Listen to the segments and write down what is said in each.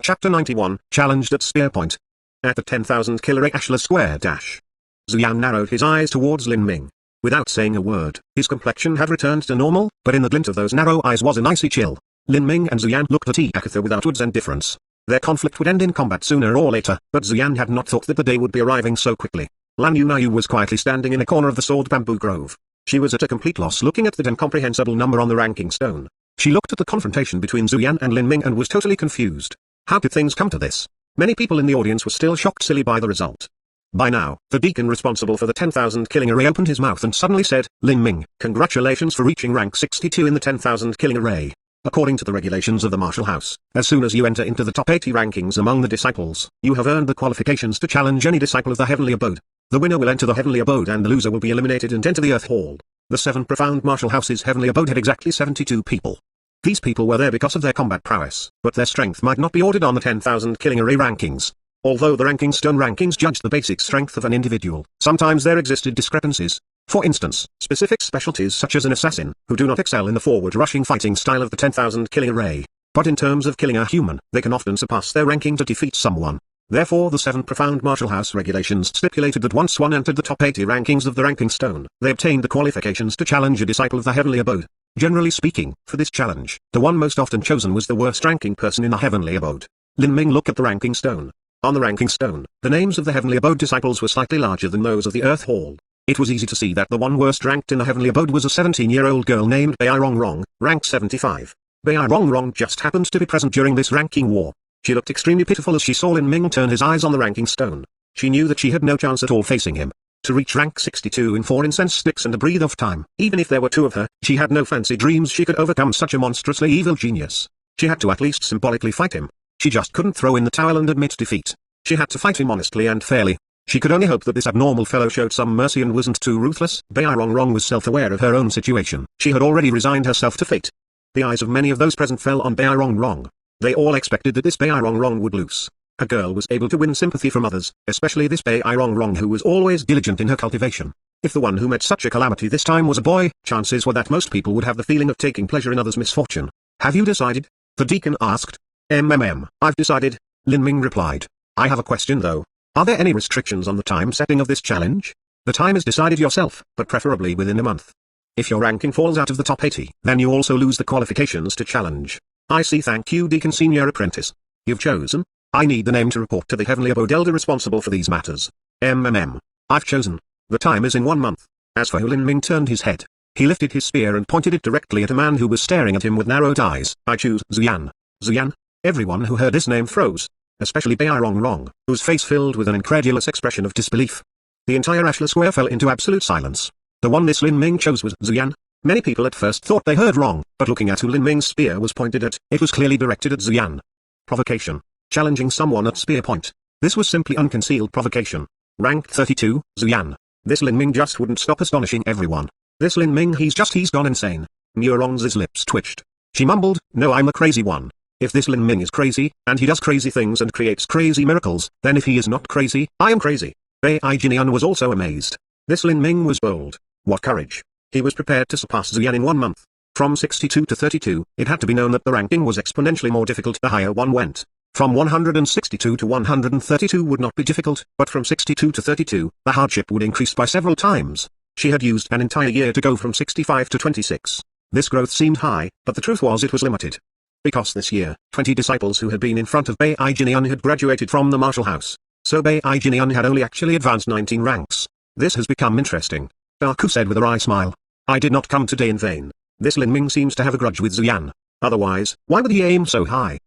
Chapter 91, Challenged at Spear Point. At the 10,000 killer Ashla Square dash. Xuan narrowed his eyes towards Lin Ming. Without saying a word, his complexion had returned to normal, but in the glint of those narrow eyes was an icy chill. Lin Ming and Xuan looked at Agatha with outwards indifference. Their conflict would end in combat sooner or later, but Xuan had not thought that the day would be arriving so quickly. Lan Yunayu was quietly standing in a corner of the sword bamboo grove. She was at a complete loss looking at that incomprehensible number on the ranking stone. She looked at the confrontation between Xuan and Lin Ming and was totally confused. How could things come to this? Many people in the audience were still shocked silly by the result. By now, the deacon responsible for the 10,000 killing array opened his mouth and suddenly said, "Lin Ming, congratulations for reaching rank 62 in the 10,000 killing array. According to the regulations of the martial house, as soon as you enter into the top 80 rankings among the disciples, you have earned the qualifications to challenge any disciple of the heavenly abode. The winner will enter the heavenly abode and the loser will be eliminated and enter the earth hall." The 7 profound martial house's heavenly abode had exactly 72 people. These people were there because of their combat prowess, but their strength might not be ordered on the 10,000 killing array rankings. Although the ranking stone rankings judged the basic strength of an individual, sometimes there existed discrepancies. For instance, specific specialties such as an assassin, who do not excel in the forward-rushing fighting style of the 10,000 killing array. But in terms of killing a human, they can often surpass their ranking to defeat someone. Therefore the 7 profound martial house regulations stipulated that once one entered the top 80 rankings of the ranking stone, they obtained the qualifications to challenge a disciple of the heavenly abode. Generally speaking, for this challenge, the one most often chosen was the worst ranking person in the heavenly abode. Lin Ming looked at the ranking stone. On the ranking stone, the names of the heavenly abode disciples were slightly larger than those of the earth hall. It was easy to see that the one worst ranked in the heavenly abode was a 17-year-old girl named Bai Rong Rong, rank 75. Bai Rong Rong just happened to be present during this ranking war. She looked extremely pitiful as she saw Lin Ming turn his eyes on the ranking stone. She knew that she had no chance at all facing him. To reach rank 62 in 4 incense sticks and a breath of time, even if there were 2 of her, she had no fancy dreams she could overcome such a monstrously evil genius. She had to at least symbolically fight him. She just couldn't throw in the towel and admit defeat. She had to fight him honestly and fairly. She could only hope that this abnormal fellow showed some mercy and wasn't too ruthless. Bai Rong Rong was self-aware of her own situation. She had already resigned herself to fate. The eyes of many of those present fell on Bai Rong Rong. They all expected that this Bai Rong Rong would lose. A girl was able to win sympathy from others, especially this Bai Rong Rong who was always diligent in her cultivation. If the one who met such a calamity this time was a boy, chances were that most people would have the feeling of taking pleasure in others' misfortune. "Have you decided?" the deacon asked. I've decided," Lin Ming replied. "I have a question though. Are there any restrictions on the time setting of this challenge? The time is decided yourself, but preferably within a month. If your ranking falls out of the top 80, then you also lose the qualifications to challenge." "I see, thank you Deacon Senior Apprentice. You've chosen? I need the name to report to the heavenly abode elder responsible for these matters." I've chosen. The time is in 1 month." As for Lin Ming turned his head. He lifted his spear and pointed it directly at a man who was staring at him with narrowed eyes. "I choose Xuan." Xuan? Everyone who heard this name froze. Especially Bai Rong Rong, whose face filled with an incredulous expression of disbelief. The entire Ashla Square fell into absolute silence. The one this Lin Ming chose was Xuan. Many people at first thought they heard wrong, but looking at who Lin Ming's spear was pointed at, it was clearly directed at Xuan. Provocation. Challenging someone at spear point. This was simply unconcealed provocation. Rank 32, Xuan. This Lin Ming just wouldn't stop astonishing everyone. This Lin Ming he's gone insane. Murong's lips twitched. She mumbled, "No, I'm the crazy one. If this Lin Ming is crazy, and he does crazy things and creates crazy miracles, then if he is not crazy, I am crazy." Bai Jinian was also amazed. This Lin Ming was bold. What courage. He was prepared to surpass Xuan in 1 month. From 62 to 32, it had to be known that the ranking was exponentially more difficult the higher one went. From 162 to 132 would not be difficult, but from 62 to 32, the hardship would increase by several times. She had used an entire year to go from 65 to 26. This growth seemed high, but the truth was it was limited. Because this year, 20 disciples who had been in front of Bai Jinian had graduated from the martial house. So Bai Jinian had only actually advanced 19 ranks. "This has become interesting," Daku said with a wry smile. "I did not come today in vain. This Lin Ming seems to have a grudge with Xuan. Otherwise, why would he aim so high?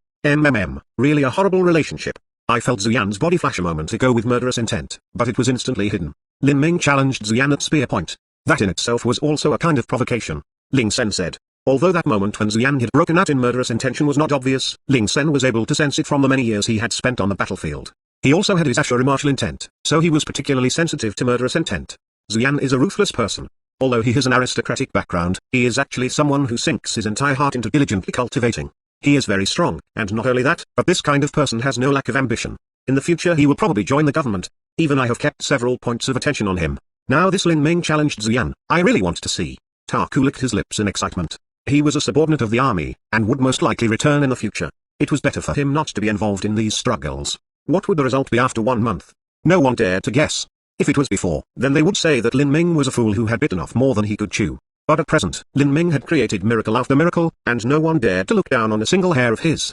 Really a horrible relationship. I felt Xuan's body flash a moment ago with murderous intent, but it was instantly hidden." Lin Ming challenged Xuan at spear point. That in itself was also a kind of provocation. Ling Sen said. Although that moment when Xuan had broken out in murderous intention was not obvious, Ling Sen was able to sense it from the many years he had spent on the battlefield. He also had his Ashura martial intent, so he was particularly sensitive to murderous intent. Xuan is a ruthless person. Although he has an aristocratic background, he is actually someone who sinks his entire heart into diligently cultivating. He is very strong, and not only that, but this kind of person has no lack of ambition. In the future he will probably join the government. Even I have kept several points of attention on him. Now this Lin Ming challenged Xuan. I really want to see. Taku licked his lips in excitement. He was a subordinate of the army, and would most likely return in the future. It was better for him not to be involved in these struggles. What would the result be after 1 month? No one dared to guess. If it was before, then they would say that Lin Ming was a fool who had bitten off more than he could chew. But at present, Lin Ming had created miracle after miracle, and no one dared to look down on a single hair of his.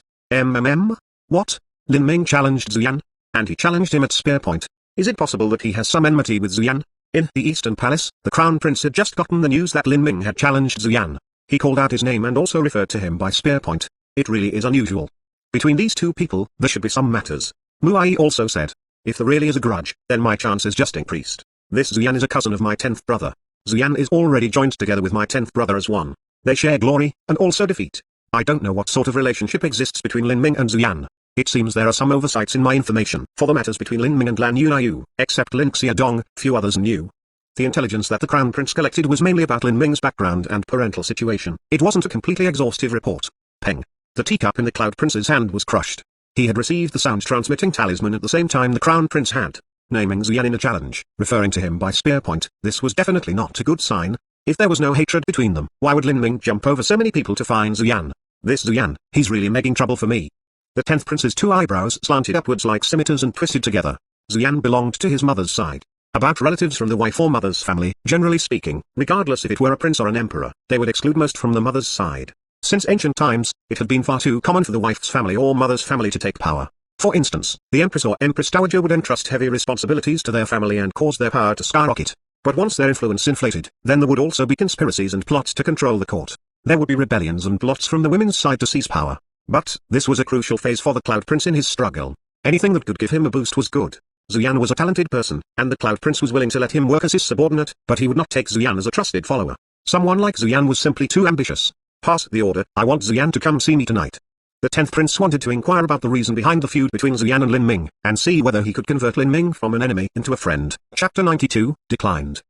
What? Lin Ming challenged Xuyan? And he challenged him at spear point. Is it possible that he has some enmity with Xuyan? In the Eastern Palace, the Crown Prince had just gotten the news that Lin Ming had challenged Xuyan. He called out his name and also referred to him by spear point. It really is unusual. Between these two people, there should be some matters. Muai also said. If there really is a grudge, then my chance is just increased. This Xuyan is a cousin of my 10th brother. Xuyan is already joined together with my 10th brother as one. They share glory, and also defeat. I don't know what sort of relationship exists between Lin Ming and Xuyan. It seems there are some oversights in my information for the matters between Lin Ming and Lan Yunayu, except Lin Xiaodong, few others knew. The intelligence that the Crown Prince collected was mainly about Lin Ming's background and parental situation. It wasn't a completely exhaustive report. Peng. The teacup in the Cloud Prince's hand was crushed. He had received the sound-transmitting talisman at the same time the Crown Prince had. Naming Xuyan in a challenge, referring to him by spear point, this was definitely not a good sign. If there was no hatred between them, why would Lin Ming jump over so many people to find Xuyan? This Xuyan, he's really making trouble for me. The 10th Prince's two eyebrows slanted upwards like scimitars and twisted together. Xuyan belonged to his mother's side. About relatives from the wife or mother's family, generally speaking, regardless if it were a prince or an emperor, they would exclude most from the mother's side. Since ancient times, it had been far too common for the wife's family or mother's family to take power. For instance, the Empress or Empress Dowager would entrust heavy responsibilities to their family and cause their power to skyrocket. But once their influence inflated, then there would also be conspiracies and plots to control the court. There would be rebellions and plots from the women's side to seize power. But, this was a crucial phase for the Cloud Prince in his struggle. Anything that could give him a boost was good. Xuyan was a talented person, and the Cloud Prince was willing to let him work as his subordinate, but he would not take Xuyan as a trusted follower. Someone like Xuyan was simply too ambitious. Pass the order, I want Xuyan to come see me tonight. The 10th Prince wanted to inquire about the reason behind the feud between Xuyan and Lin Ming, and see whether he could convert Lin Ming from an enemy into a friend. Chapter 92, declined.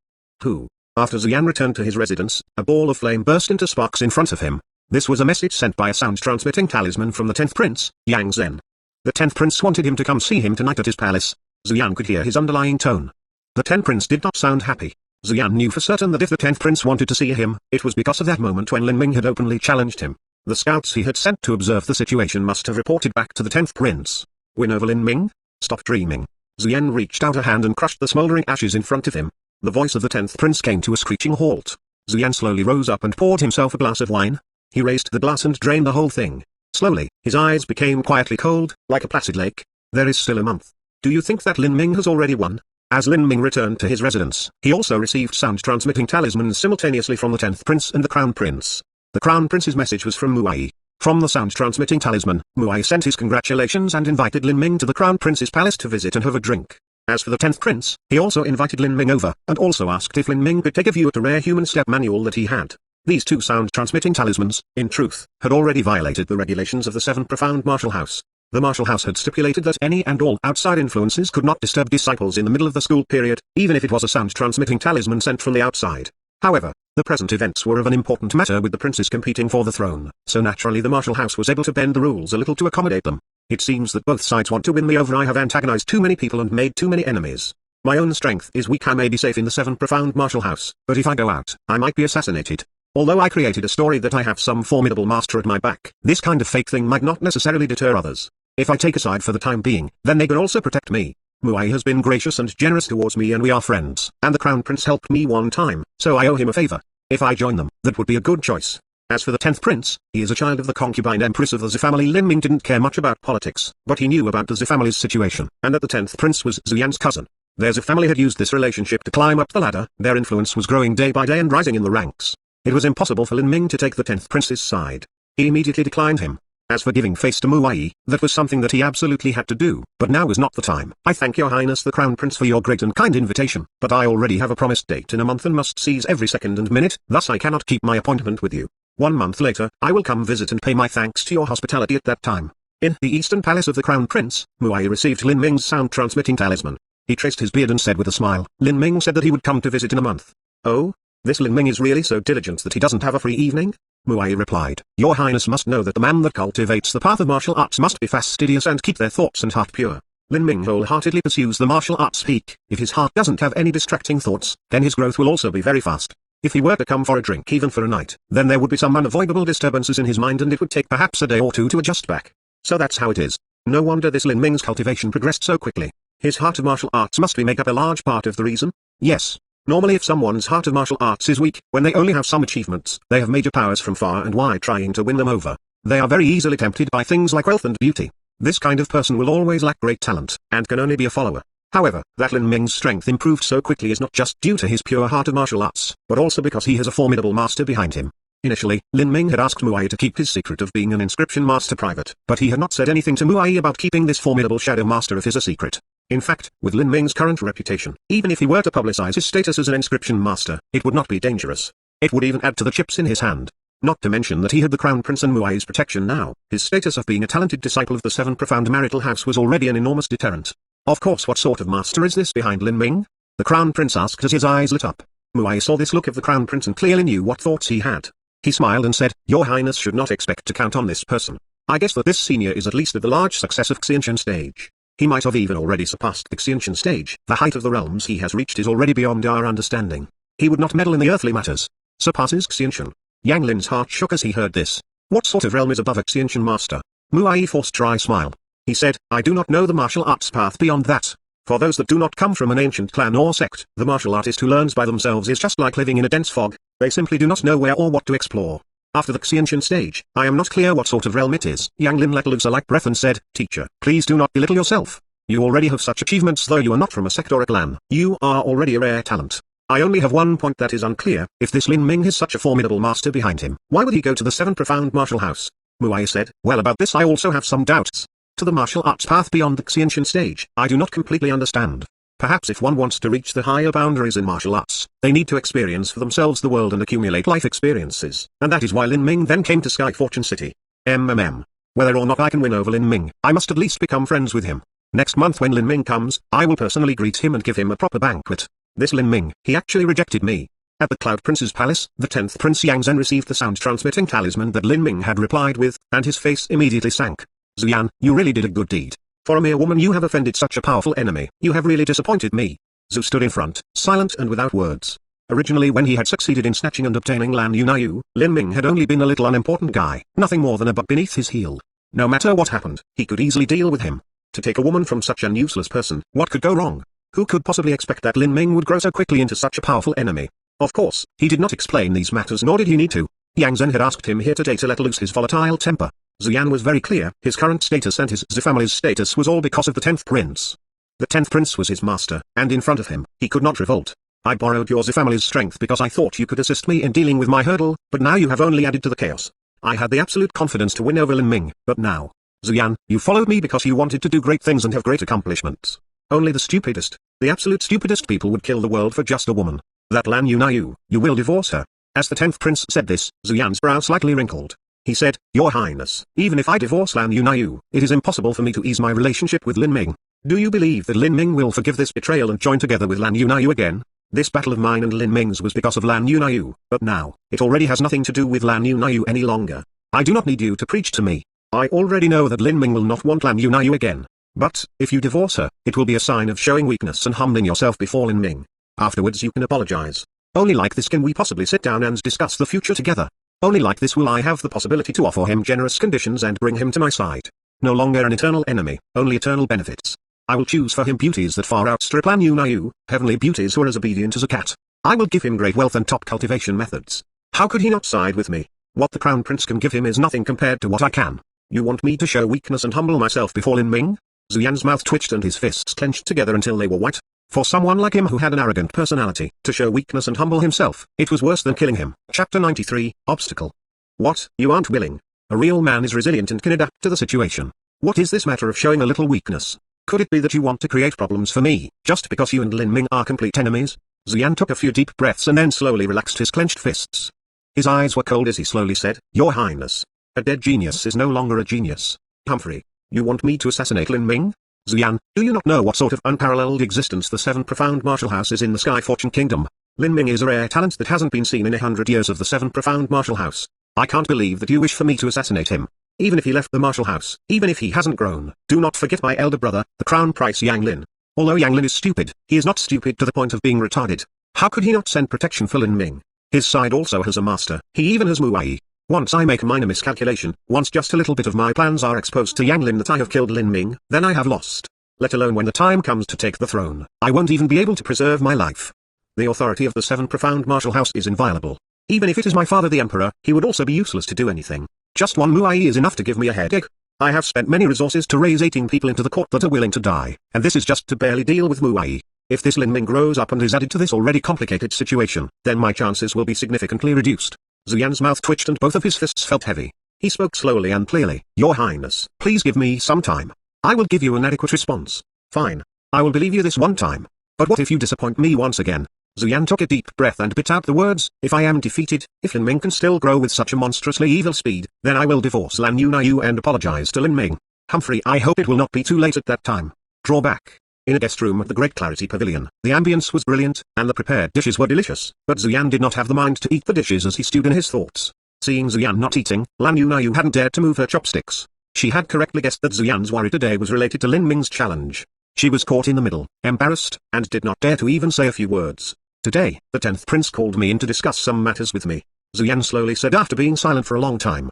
Who? After Xuyan returned to his residence, a ball of flame burst into sparks in front of him. This was a message sent by a sound-transmitting talisman from the 10th Prince, Yang Zhen. The 10th Prince wanted him to come see him tonight at his palace. Xuyan could hear his underlying tone. The 10th Prince did not sound happy. Xuyan knew for certain that if the 10th Prince wanted to see him, it was because of that moment when Lin Ming had openly challenged him. The scouts he had sent to observe the situation must have reported back to the 10th Prince. Win over Lin Ming? Stop dreaming. Xuyan reached out a hand and crushed the smoldering ashes in front of him. The voice of the 10th Prince came to a screeching halt. Xuyan slowly rose up and poured himself a glass of wine. He raised the glass and drained the whole thing. Slowly, his eyes became quietly cold, like a placid lake. There is still a month. Do you think that Lin Ming has already won? As Lin Ming returned to his residence, he also received sound-transmitting talismans simultaneously from the 10th Prince and the Crown Prince. The Crown Prince's message was from Muai. From the sound-transmitting talisman, Muai sent his congratulations and invited Lin Ming to the Crown Prince's palace to visit and have a drink. As for the 10th Prince, he also invited Lin Ming over, and also asked if Lin Ming could take a view at a rare human step manual that he had. These two sound-transmitting talismans, in truth, had already violated the regulations of the 7 Profound Martial House. The Martial House had stipulated that any and all outside influences could not disturb disciples in the middle of the school period, even if it was a sound-transmitting talisman sent from the outside. However, the present events were of an important matter with the princes competing for the throne, so naturally the Martial House was able to bend the rules a little to accommodate them. It seems that both sides want to win me over. I have antagonized too many people and made too many enemies. My own strength is weak. I may be safe in the 7 Profound Martial House, but if I go out, I might be assassinated. Although I created a story that I have some formidable master at my back, this kind of fake thing might not necessarily deter others. If I take a side for the time being, then they can also protect me. Muai has been gracious and generous towards me and we are friends, and the Crown Prince helped me one time, so I owe him a favor. If I join them, that would be a good choice. As for the 10th Prince, he is a child of the concubine empress of the Zhi family. Lin Ming didn't care much about politics, but he knew about the Zhi family's situation, and that the 10th Prince was Xuyan's cousin. Their Zhi family had used this relationship to climb up the ladder. Their influence was growing day by day and rising in the ranks. It was impossible for Lin Ming to take the 10th Prince's side. He immediately declined him. As for giving face to Muai, that was something that he absolutely had to do, but now was not the time. I thank your highness the Crown Prince for your great and kind invitation, but I already have a promised date in a month and must seize every second and minute, thus I cannot keep my appointment with you. 1 month later, I will come visit and pay my thanks to your hospitality at that time. In the Eastern Palace of the Crown Prince, Muai received Lin Ming's sound-transmitting talisman. He traced his beard and said with a smile, Lin Ming said that he would come to visit in a month. Oh? This Lin Ming is really so diligent that he doesn't have a free evening? Muai replied, Your Highness must know that the man that cultivates the path of martial arts must be fastidious and keep their thoughts and heart pure. Lin Ming wholeheartedly pursues the martial arts peak. If his heart doesn't have any distracting thoughts, then his growth will also be very fast. If he were to come for a drink even for a night, then there would be some unavoidable disturbances in his mind and it would take perhaps a day or two to adjust back. So that's how it is. No wonder this Lin Ming's cultivation progressed so quickly. His heart of martial arts must be make up a large part of the reason? Yes. Normally if someone's heart of martial arts is weak, when they only have some achievements, they have major powers from far and wide trying to win them over. They are very easily tempted by things like wealth and beauty. This kind of person will always lack great talent, and can only be a follower. However, that Lin Ming's strength improved so quickly is not just due to his pure heart of martial arts, but also because he has a formidable master behind him. Initially, Lin Ming had asked Muai to keep his secret of being an inscription master private, but he had not said anything to Muai about keeping this formidable shadow master of his a secret. In fact, with Lin Ming's current reputation, even if he were to publicize his status as an inscription master, it would not be dangerous. It would even add to the chips in his hand. Not to mention that he had the Crown Prince and Muai's protection now. His status of being a talented disciple of the Seven Profound Marital House was already an enormous deterrent. Of course, what sort of master is this behind Lin Ming? The Crown Prince asked as his eyes lit up. Muai saw this look of the Crown Prince and clearly knew what thoughts he had. He smiled and said, "Your Highness should not expect to count on this person. I guess that this senior is at least at the large success of Xiantian stage. He might have even already surpassed the Xiantian stage. The height of the realms he has reached is already beyond our understanding. He would not meddle in the earthly matters. Surpasses Xiantian." Yang Lin's heart shook as he heard this. What sort of realm is above a Xiantian master? Muai forced a dry smile. He said, "I do not know the martial arts path beyond that. For those that do not come from an ancient clan or sect, the martial artist who learns by themselves is just like living in a dense fog. They simply do not know where or what to explore. After the Xiantian stage, I am not clear what sort of realm it is." Yang Lin let loose a light breath and said, "Teacher, please do not belittle yourself. You already have such achievements though you are not from a sect or a clan. You are already a rare talent. I only have one point that is unclear. If this Lin Ming has such a formidable master behind him, why would he go to the Seven Profound Martial House?" Muai said, "Well, about this I also have some doubts. To the martial arts path beyond the Xiantian stage, I do not completely understand. Perhaps if one wants to reach the higher boundaries in martial arts, they need to experience for themselves the world and accumulate life experiences, and that is why Lin Ming then came to Sky Fortune City. Whether or not I can win over Lin Ming, I must at least become friends with him. Next month when Lin Ming comes, I will personally greet him and give him a proper banquet. This Lin Ming, he actually rejected me." At the Cloud Prince's palace, the 10th Prince Yang Zhen received the sound-transmitting talisman that Lin Ming had replied with, and his face immediately sank. "Zuyan, you really did a good deed. For a mere woman you have offended such a powerful enemy. You have really disappointed me." Zhu stood in front, silent and without words. Originally when he had succeeded in snatching and obtaining Lan Yunayu, Lin Ming had only been a little unimportant guy, nothing more than a bug beneath his heel. No matter what happened, he could easily deal with him. To take a woman from such an useless person, what could go wrong? Who could possibly expect that Lin Ming would grow so quickly into such a powerful enemy? Of course, he did not explain these matters nor did he need to. Yang Zhen had asked him here today to let loose his volatile temper. Zuyan was very clear, his current status and his Zhu family's status was all because of the 10th Prince. The 10th Prince was his master, and in front of him, he could not revolt. "I borrowed your Zhu family's strength because I thought you could assist me in dealing with my hurdle, but now you have only added to the chaos. I had the absolute confidence to win over Lin Ming, but now, Zuyan, you followed me because you wanted to do great things and have great accomplishments. Only the absolute stupidest people would kill the world for just a woman. That Lan Yunayu, you will divorce her." As the 10th Prince said this, Zuyan's brow slightly wrinkled. He said, "Your Highness, even if I divorce Lan Yunayu, it is impossible for me to ease my relationship with Lin Ming. Do you believe that Lin Ming will forgive this betrayal and join together with Lan Yunayu again? This battle of mine and Lin Ming's was because of Lan Yunayu, but now, it already has nothing to do with Lan Yunayu any longer. I do not need you to preach to me. I already know that Lin Ming will not want Lan Yunayu again. But, if you divorce her, it will be a sign of showing weakness and humbling yourself before Lin Ming. Afterwards you can apologize. Only like this can we possibly sit down and discuss the future together. Only like this will I have the possibility to offer him generous conditions and bring him to my side. No longer an eternal enemy, only eternal benefits. I will choose for him beauties that far outstrip Lan Yunayu, heavenly beauties who are as obedient as a cat. I will give him great wealth and top cultivation methods. How could he not side with me? What the Crown Prince can give him is nothing compared to what I can. You want me to show weakness and humble myself before Lin Ming?" Zuyan's mouth twitched and his fists clenched together until they were white. For someone like him who had an arrogant personality, to show weakness and humble himself, it was worse than killing him. Chapter 93, Obstacle. "What, you aren't willing? A real man is resilient and can adapt to the situation. What is this matter of showing a little weakness? Could it be that you want to create problems for me, just because you and Lin Ming are complete enemies?" Zuyan took a few deep breaths and then slowly relaxed his clenched fists. His eyes were cold as he slowly said, "Your Highness. A dead genius is no longer a genius. Humphrey, you want me to assassinate Lin Ming? Zuyan, do you not know what sort of unparalleled existence the Seven Profound Martial House is in the Sky Fortune Kingdom? Lin Ming is a rare talent that hasn't been seen in 100 years of the Seven Profound Martial House. I can't believe that you wish for me to assassinate him. Even if he left the martial house, even if he hasn't grown, do not forget my elder brother, the Crown Prince Yang Lin. Although Yang Lin is stupid, he is not stupid to the point of being retarded. How could he not send protection for Lin Ming? His side also has a master, he even has Muai. Once I make a minor miscalculation, once just a little bit of my plans are exposed to Yang Lin that I have killed Lin Ming, then I have lost. Let alone when the time comes to take the throne, I won't even be able to preserve my life. The authority of the Seven Profound Martial House is inviolable. Even if it is my father the Emperor, he would also be useless to do anything. Just one Muai is enough to give me a headache. I have spent many resources to raise 18 people into the court that are willing to die, and this is just to barely deal with Muai. If this Lin Ming grows up and is added to this already complicated situation, then my chances will be significantly reduced. Zuyan's mouth twitched and both of his fists felt heavy. He spoke slowly and clearly. Your Highness, please give me some time. I will give you an adequate response. Fine. I will believe you this one time. But what if you disappoint me once again? Zuyan took a deep breath and bit out the words, if I am defeated, if Lin Ming can still grow with such a monstrously evil speed, then I will divorce Lan Yu and apologize to Lin Ming. Humphrey, I hope it will not be too late at that time. Draw back. In a guest room at the Great Clarity Pavilion, the ambience was brilliant, and the prepared dishes were delicious, but Zuyan did not have the mind to eat the dishes as he stewed in his thoughts. Seeing Zuyan not eating, Lan Yu hadn't dared to move her chopsticks. She had correctly guessed that Zuyan's worry today was related to Lin Ming's challenge. She was caught in the middle, embarrassed, and did not dare to even say a few words. Today, the 10th prince called me in to discuss some matters with me. Zuyan slowly said after being silent for a long time.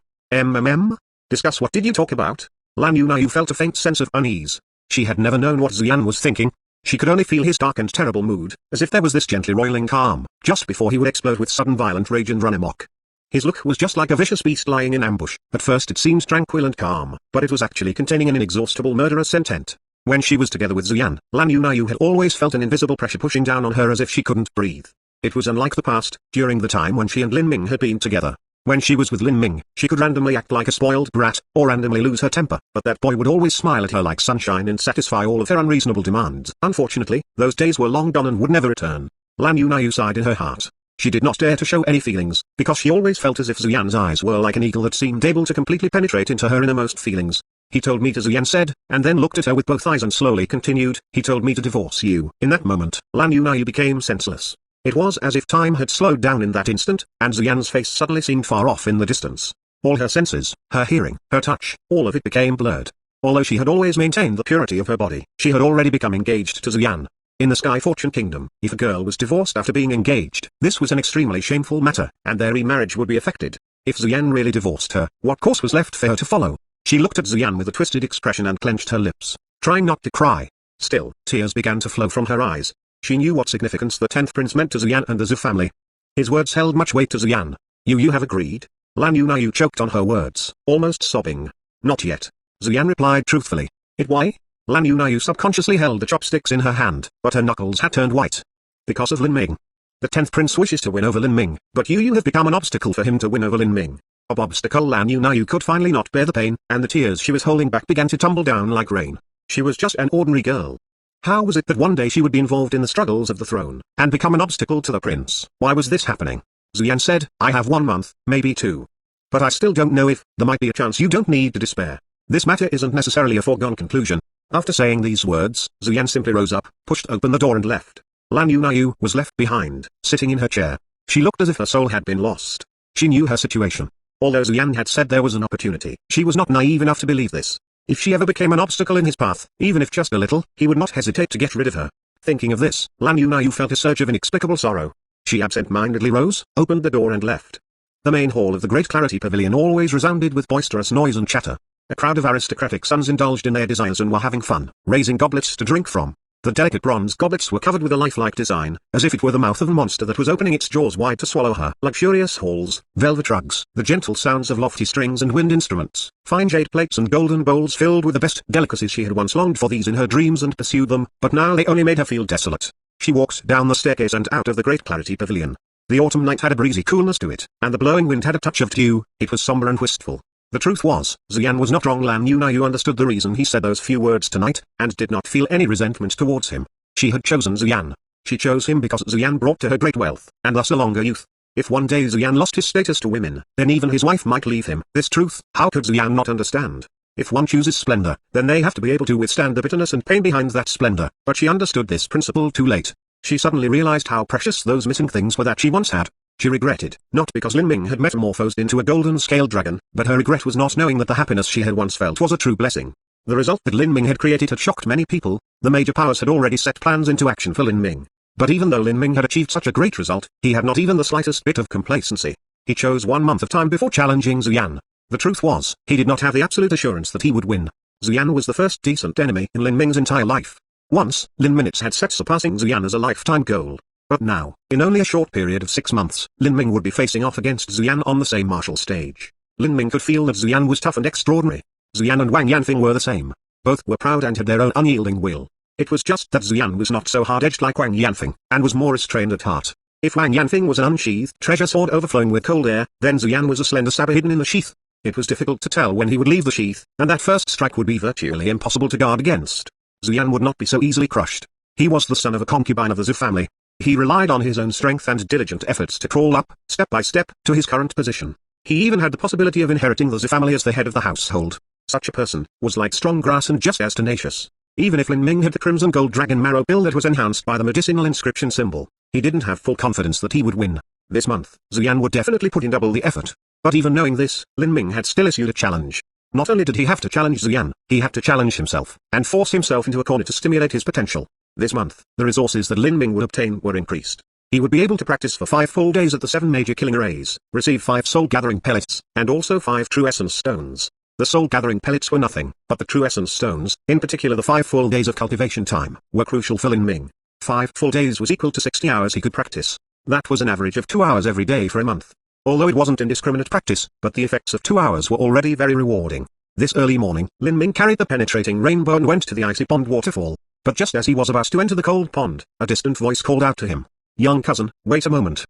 Discuss what did you talk about? Lan Yu felt a faint sense of unease. She had never known what Zuyan was thinking. She could only feel his dark and terrible mood, as if there was this gently roiling calm, just before he would explode with sudden violent rage and run amok. His look was just like a vicious beast lying in ambush. At first it seemed tranquil and calm, but it was actually containing an inexhaustible murderous intent. When she was together with Zuyan, Lan Yu had always felt an invisible pressure pushing down on her as if she couldn't breathe. It was unlike the past, during the time when she and Lin Ming had been together. When she was with Lin Ming, she could randomly act like a spoiled brat, or randomly lose her temper, but that boy would always smile at her like sunshine and satisfy all of her unreasonable demands. Unfortunately, those days were long gone and would never return. Lan Yu sighed in her heart. She did not dare to show any feelings, because she always felt as if Zuyan's eyes were like an eagle that seemed able to completely penetrate into her innermost feelings. He told me to, Zuyan said, and then looked at her with both eyes and slowly continued, he told me to divorce you. In that moment, Lan Yu became senseless. It was as if time had slowed down in that instant, and Zuyan's face suddenly seemed far off in the distance. All her senses, her hearing, her touch, all of it became blurred. Although she had always maintained the purity of her body, she had already become engaged to Zuyan. In the Sky Fortune Kingdom, if a girl was divorced after being engaged, this was an extremely shameful matter, and their remarriage would be affected. If Zuyan really divorced her, what course was left for her to follow? She looked at Zuyan with a twisted expression and clenched her lips, trying not to cry. Still, tears began to flow from her eyes. She knew what significance the 10th prince meant to Zuyan and the Zhu family. His words held much weight to Zuyan. You have agreed? Lan Yu choked on her words, almost sobbing. Not yet. Zuyan replied truthfully. Why? Lan Yu subconsciously held the chopsticks in her hand, but her knuckles had turned white. Because of Lin Ming. The 10th prince wishes to win over Lin Ming, but you have become an obstacle for him to win over Lin Ming. Obstacle. Lan Yu could finally not bear the pain, and the tears she was holding back began to tumble down like rain. She was just an ordinary girl. How was it that one day she would be involved in the struggles of the throne, and become an obstacle to the prince? Why was this happening? Zuyan said, I have 1 month, maybe 2. But I still don't know if, there might be a chance. You don't need to despair. This matter isn't necessarily a foregone conclusion. After saying these words, Zuyan simply rose up, pushed open the door and left. Lan Yu was left behind, sitting in her chair. She looked as if her soul had been lost. She knew her situation. Although Zuyan had said there was an opportunity, she was not naive enough to believe this. If she ever became an obstacle in his path, even if just a little, he would not hesitate to get rid of her. Thinking of this, Lan Yu felt a surge of inexplicable sorrow. She absent-mindedly rose, opened the door and left. The main hall of the Great Clarity Pavilion always resounded with boisterous noise and chatter. A crowd of aristocratic sons indulged in their desires and were having fun, raising goblets to drink from. The delicate bronze goblets were covered with a lifelike design, as if it were the mouth of a monster that was opening its jaws wide to swallow her. Luxurious halls, velvet rugs, the gentle sounds of lofty strings and wind instruments, fine jade plates and golden bowls filled with the best delicacies. She had once longed for these in her dreams and pursued them, but now they only made her feel desolate. She walked down the staircase and out of the Great Clarity Pavilion. The autumn night had a breezy coolness to it, and the blowing wind had a touch of dew. It was somber and wistful. The truth was, Zuyan was not wrong. Lan Yu understood the reason he said those few words tonight, and did not feel any resentment towards him. She had chosen Zuyan. She chose him because Zuyan brought to her great wealth, and thus a longer youth. If one day Zuyan lost his status to women, then even his wife might leave him. This truth, how could Zuyan not understand? If one chooses splendor, then they have to be able to withstand the bitterness and pain behind that splendor. But she understood this principle too late. She suddenly realized how precious those missing things were that she once had. She regretted, not because Lin Ming had metamorphosed into a golden-scaled dragon, but her regret was not knowing that the happiness she had once felt was a true blessing. The result that Lin Ming had created had shocked many people. The major powers had already set plans into action for Lin Ming. But even though Lin Ming had achieved such a great result, he had not even the slightest bit of complacency. He chose 1 month of time before challenging Zuyan. The truth was, he did not have the absolute assurance that he would win. Zuyan was the first decent enemy in Lin Ming's entire life. Once, Lin Minutes had set surpassing Zuyan as a lifetime goal. But now, in only a short period of 6 months, Lin Ming would be facing off against Zuyan on the same martial stage. Lin Ming could feel that Zuyan was tough and extraordinary. Zuyan and Wang Yanfeng were the same. Both were proud and had their own unyielding will. It was just that Zuyan was not so hard-edged like Wang Yanfeng, and was more restrained at heart. If Wang Yanfeng was an unsheathed treasure sword overflowing with cold air, then Zuyan was a slender saber hidden in the sheath. It was difficult to tell when he would leave the sheath, and that first strike would be virtually impossible to guard against. Zuyan would not be so easily crushed. He was the son of a concubine of the Zhou family. He relied on his own strength and diligent efforts to crawl up, step by step, to his current position. He even had the possibility of inheriting the Zhou family as the head of the household. Such a person was like strong grass and just as tenacious. Even if Lin Ming had the crimson gold dragon marrow pill that was enhanced by the medicinal inscription symbol, he didn't have full confidence that he would win. This month, Zuyan would definitely put in double the effort. But even knowing this, Lin Ming had still issued a challenge. Not only did he have to challenge Zuyan, he had to challenge himself, and force himself into a corner to stimulate his potential. This month, the resources that Lin Ming would obtain were increased. He would be able to practice for 5 full days at the 7 major killing arrays, receive 5 soul-gathering pellets, and also 5 true essence stones. The soul-gathering pellets were nothing, but the true essence stones, in particular the 5 full days of cultivation time, were crucial for Lin Ming. 5 full days was equal to 60 hours he could practice. That was an average of 2 hours every day for a month. Although it wasn't indiscriminate practice, but the effects of 2 hours were already very rewarding. This early morning, Lin Ming carried the penetrating rainbow and went to the icy pond waterfall. But just as he was about to enter the cold pond, a distant voice called out to him. "Young cousin, wait a moment."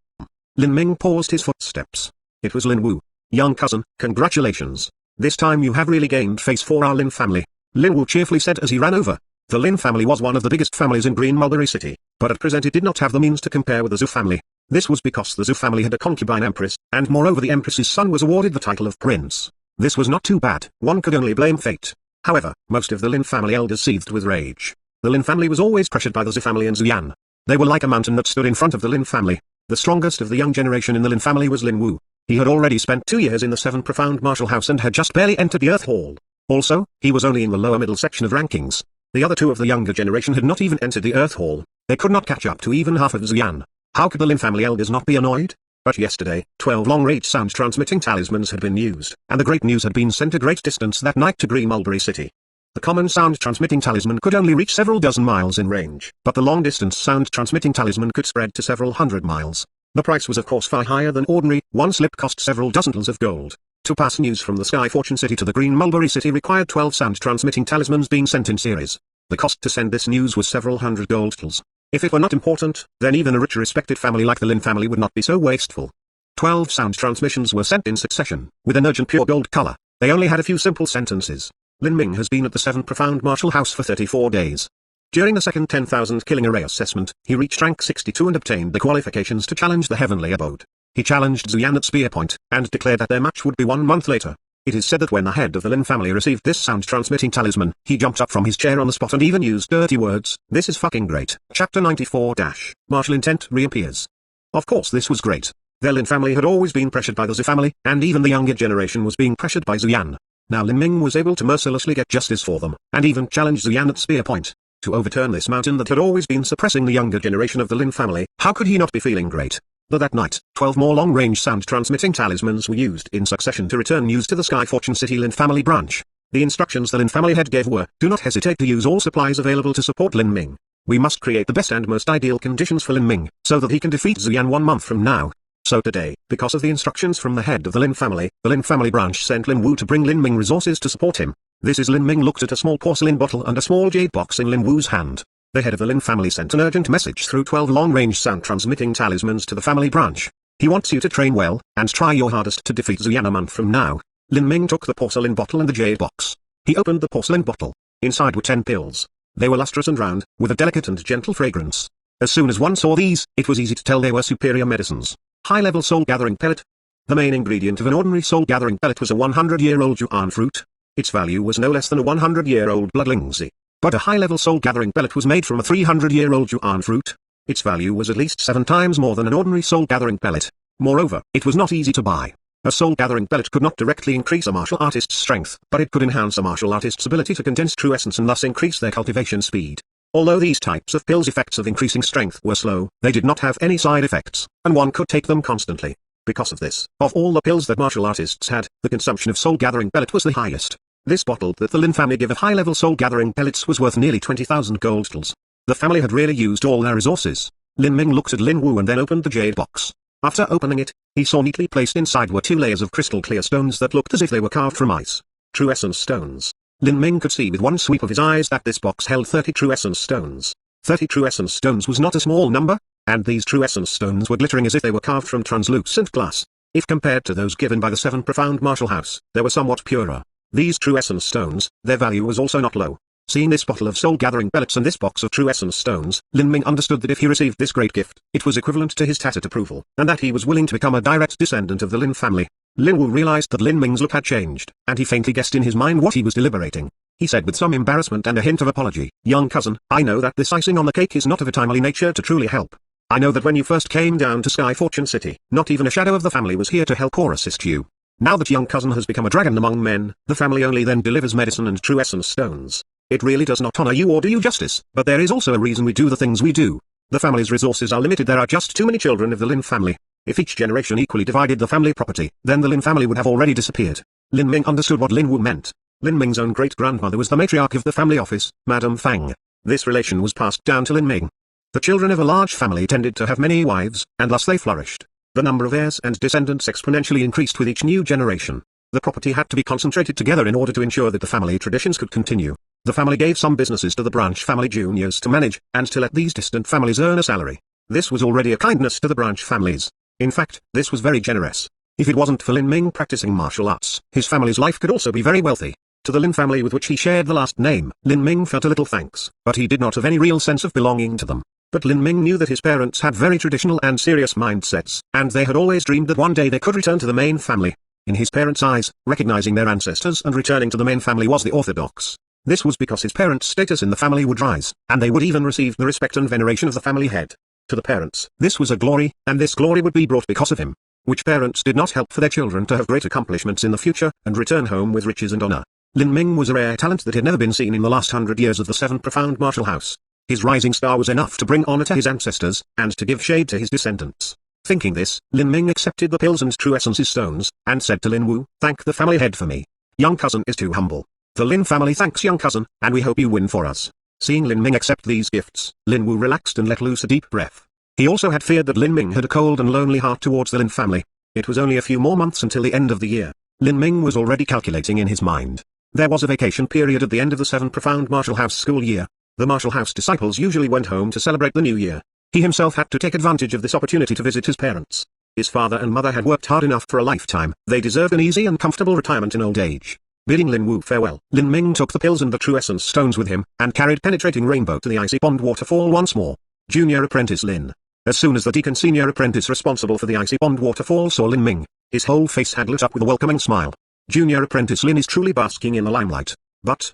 Lin Ming paused his footsteps. It was Lin Wu. "Young cousin, congratulations. This time you have really gained face for our Lin family," Lin Wu cheerfully said as he ran over. The Lin family was one of the biggest families in Green Mulberry City, but at present it did not have the means to compare with the Zhou family. This was because the Zhou family had a concubine empress, and moreover the empress's son was awarded the title of prince. This was not too bad, one could only blame fate. However, most of the Lin family elders seethed with rage. The Lin family was always pressured by the Zhou family and Zuyan. They were like a mountain that stood in front of the Lin family. The strongest of the young generation in the Lin family was Lin Wu. He had already spent 2 years in the 7 profound martial house and had just barely entered the Earth Hall. Also, he was only in the lower middle section of rankings. The other 2 of the younger generation had not even entered the Earth Hall. They could not catch up to even half of Zuyan. How could the Lin family elders not be annoyed? But yesterday, 12 long-range sound-transmitting talismans had been used, and the great news had been sent a great distance that night to Green Mulberry City. The common sound-transmitting talisman could only reach several dozen miles in range, but the long-distance sound-transmitting talisman could spread to several hundred miles. The price was of course far higher than ordinary. One slip cost several dozens of gold. To pass news from the Sky Fortune City to the Green Mulberry City required 12 sound-transmitting talismans being sent in series. The cost to send this news was several hundred gold tals. If it were not important, then even a rich respected family like the Lin family would not be so wasteful. 12 sound transmissions were sent in succession, with an urgent pure gold color. They only had a few simple sentences. Lin Ming has been at the 7 profound martial house for 34 days. During the second 10,000 killing array assessment, he reached rank 62 and obtained the qualifications to challenge the heavenly abode. He challenged Zuyan at spear point, and declared that their match would be 1 month later. It is said that when the head of the Lin family received this sound-transmitting talisman, he jumped up from his chair on the spot and even used dirty words. This is fucking great. Chapter 94 – Martial Intent reappears. Of course this was great. The Lin family had always been pressured by the Zhou family, and even the younger generation was being pressured by Zuyan. Now Lin Ming was able to mercilessly get justice for them, and even challenge Zuyan at spear point. To overturn this mountain that had always been suppressing the younger generation of the Lin family, how could he not be feeling great? But that night, 12 more long-range sound-transmitting talismans were used in succession to return news to the Sky Fortune City Lin family branch. The instructions the Lin family head gave were, do not hesitate to use all supplies available to support Lin Ming. We must create the best and most ideal conditions for Lin Ming, so that he can defeat Zuyan 1 month from now. So today, because of the instructions from the head of the Lin family branch sent Lin Wu to bring Lin Ming resources to support him. This is Lin Ming looked at a small porcelain bottle and a small jade box in Lin Wu's hand. The head of the Lin family sent an urgent message through 12 long-range sound-transmitting talismans to the family branch. He wants you to train well, and try your hardest to defeat Zuyan a month from now. Lin Ming took the porcelain bottle and the jade box. He opened the porcelain bottle. Inside were 10 pills. They were lustrous and round, with a delicate and gentle fragrance. As soon as one saw these, it was easy to tell they were superior medicines. High-level soul-gathering pellet. The main ingredient of an ordinary soul-gathering pellet was a 100-year-old yuan fruit. Its value was no less than a 100-year-old bloodlingzi. But a high-level soul-gathering pellet was made from a 300-year-old yuan fruit. Its value was at least 7 times more than an ordinary soul-gathering pellet. Moreover, it was not easy to buy. A soul-gathering pellet could not directly increase a martial artist's strength, but it could enhance a martial artist's ability to condense true essence and thus increase their cultivation speed. Although these types of pills' effects of increasing strength were slow, they did not have any side effects, and one could take them constantly. Because of this, of all the pills that martial artists had, the consumption of soul-gathering pellet was the highest. This bottle that the Lin family gave of high-level soul-gathering pellets was worth nearly 20,000 gold tals. The family had really used all their resources. Lin Ming looked at Lin Wu and then opened the jade box. After opening it, he saw neatly placed inside were 2 layers of crystal clear stones that looked as if they were carved from ice. True essence stones. Lin Ming could see with one sweep of his eyes that this box held 30 true essence stones. 30 true essence stones was not a small number, and these true essence stones were glittering as if they were carved from translucent glass. If compared to those given by the 7 profound martial house, they were somewhat purer. These true essence stones, their value was also not low. Seeing this bottle of soul-gathering pellets and this box of true essence stones, Lin Ming understood that if he received this great gift, it was equivalent to his tacit approval, and that he was willing to become a direct descendant of the Lin family. Lin Wu realized that Lin Ming's look had changed, and he faintly guessed in his mind what he was deliberating. He said with some embarrassment and a hint of apology, "Young cousin, I know that this icing on the cake is not of a timely nature to truly help. I know that when you first came down to Sky Fortune City, not even a shadow of the family was here to help or assist you. Now that young cousin has become a dragon among men, the family only then delivers medicine and true essence stones. It really does not honor you or do you justice, but there is also a reason we do the things we do. The family's resources are limited. There are just too many children of the Lin family. If each generation equally divided the family property, then the Lin family would have already disappeared." Lin Ming understood what Lin Wu meant. Lin Ming's own great-grandmother was the matriarch of the family office, Madame Fang. This relation was passed down to Lin Ming. The children of a large family tended to have many wives, and thus they flourished. The number of heirs and descendants exponentially increased with each new generation. The property had to be concentrated together in order to ensure that the family traditions could continue. The family gave some businesses to the branch family juniors to manage, and to let these distant families earn a salary. This was already a kindness to the branch families. In fact, this was very generous. If it wasn't for Lin Ming practicing martial arts, his family's life could also be very wealthy. To the Lin family with which he shared the last name, Lin Ming felt a little thanks, but he did not have any real sense of belonging to them. But Lin Ming knew that his parents had very traditional and serious mindsets, and they had always dreamed that one day they could return to the main family. In his parents' eyes, recognizing their ancestors and returning to the main family was the orthodox. This was because his parents' status in the family would rise, and they would even receive the respect and veneration of the family head. To the parents, this was a glory, and this glory would be brought because of him. Which parents did not help for their children to have great accomplishments in the future, and return home with riches and honor? Lin Ming was a rare talent that had never been seen in the last 100 years of the 7 profound martial house. His rising star was enough to bring honor to his ancestors, and to give shade to his descendants. Thinking this, Lin Ming accepted the pills and true essences stones, and said to Lin Wu, "Thank the family head for me. Young cousin is too humble. The Lin family thanks young cousin, and we hope you win for us." Seeing Lin Ming accept these gifts, Lin Wu relaxed and let loose a deep breath. He also had feared that Lin Ming had a cold and lonely heart towards the Lin family. It was only a few more months until the end of the year. Lin Ming was already calculating in his mind. There was a vacation period at the end of the 7 profound martial house school year. The martial house disciples usually went home to celebrate the new year. He himself had to take advantage of this opportunity to visit his parents. His father and mother had worked hard enough for a lifetime. They deserved an easy and comfortable retirement in old age. Bidding Lin Wu farewell, Lin Ming took the pills and the true essence stones with him, and carried penetrating rainbow to the icy pond waterfall once more. Junior apprentice Lin. As soon as the deacon senior apprentice responsible for the icy pond waterfall saw Lin Ming, his whole face had lit up with a welcoming smile. Junior apprentice Lin is truly basking in the limelight. But,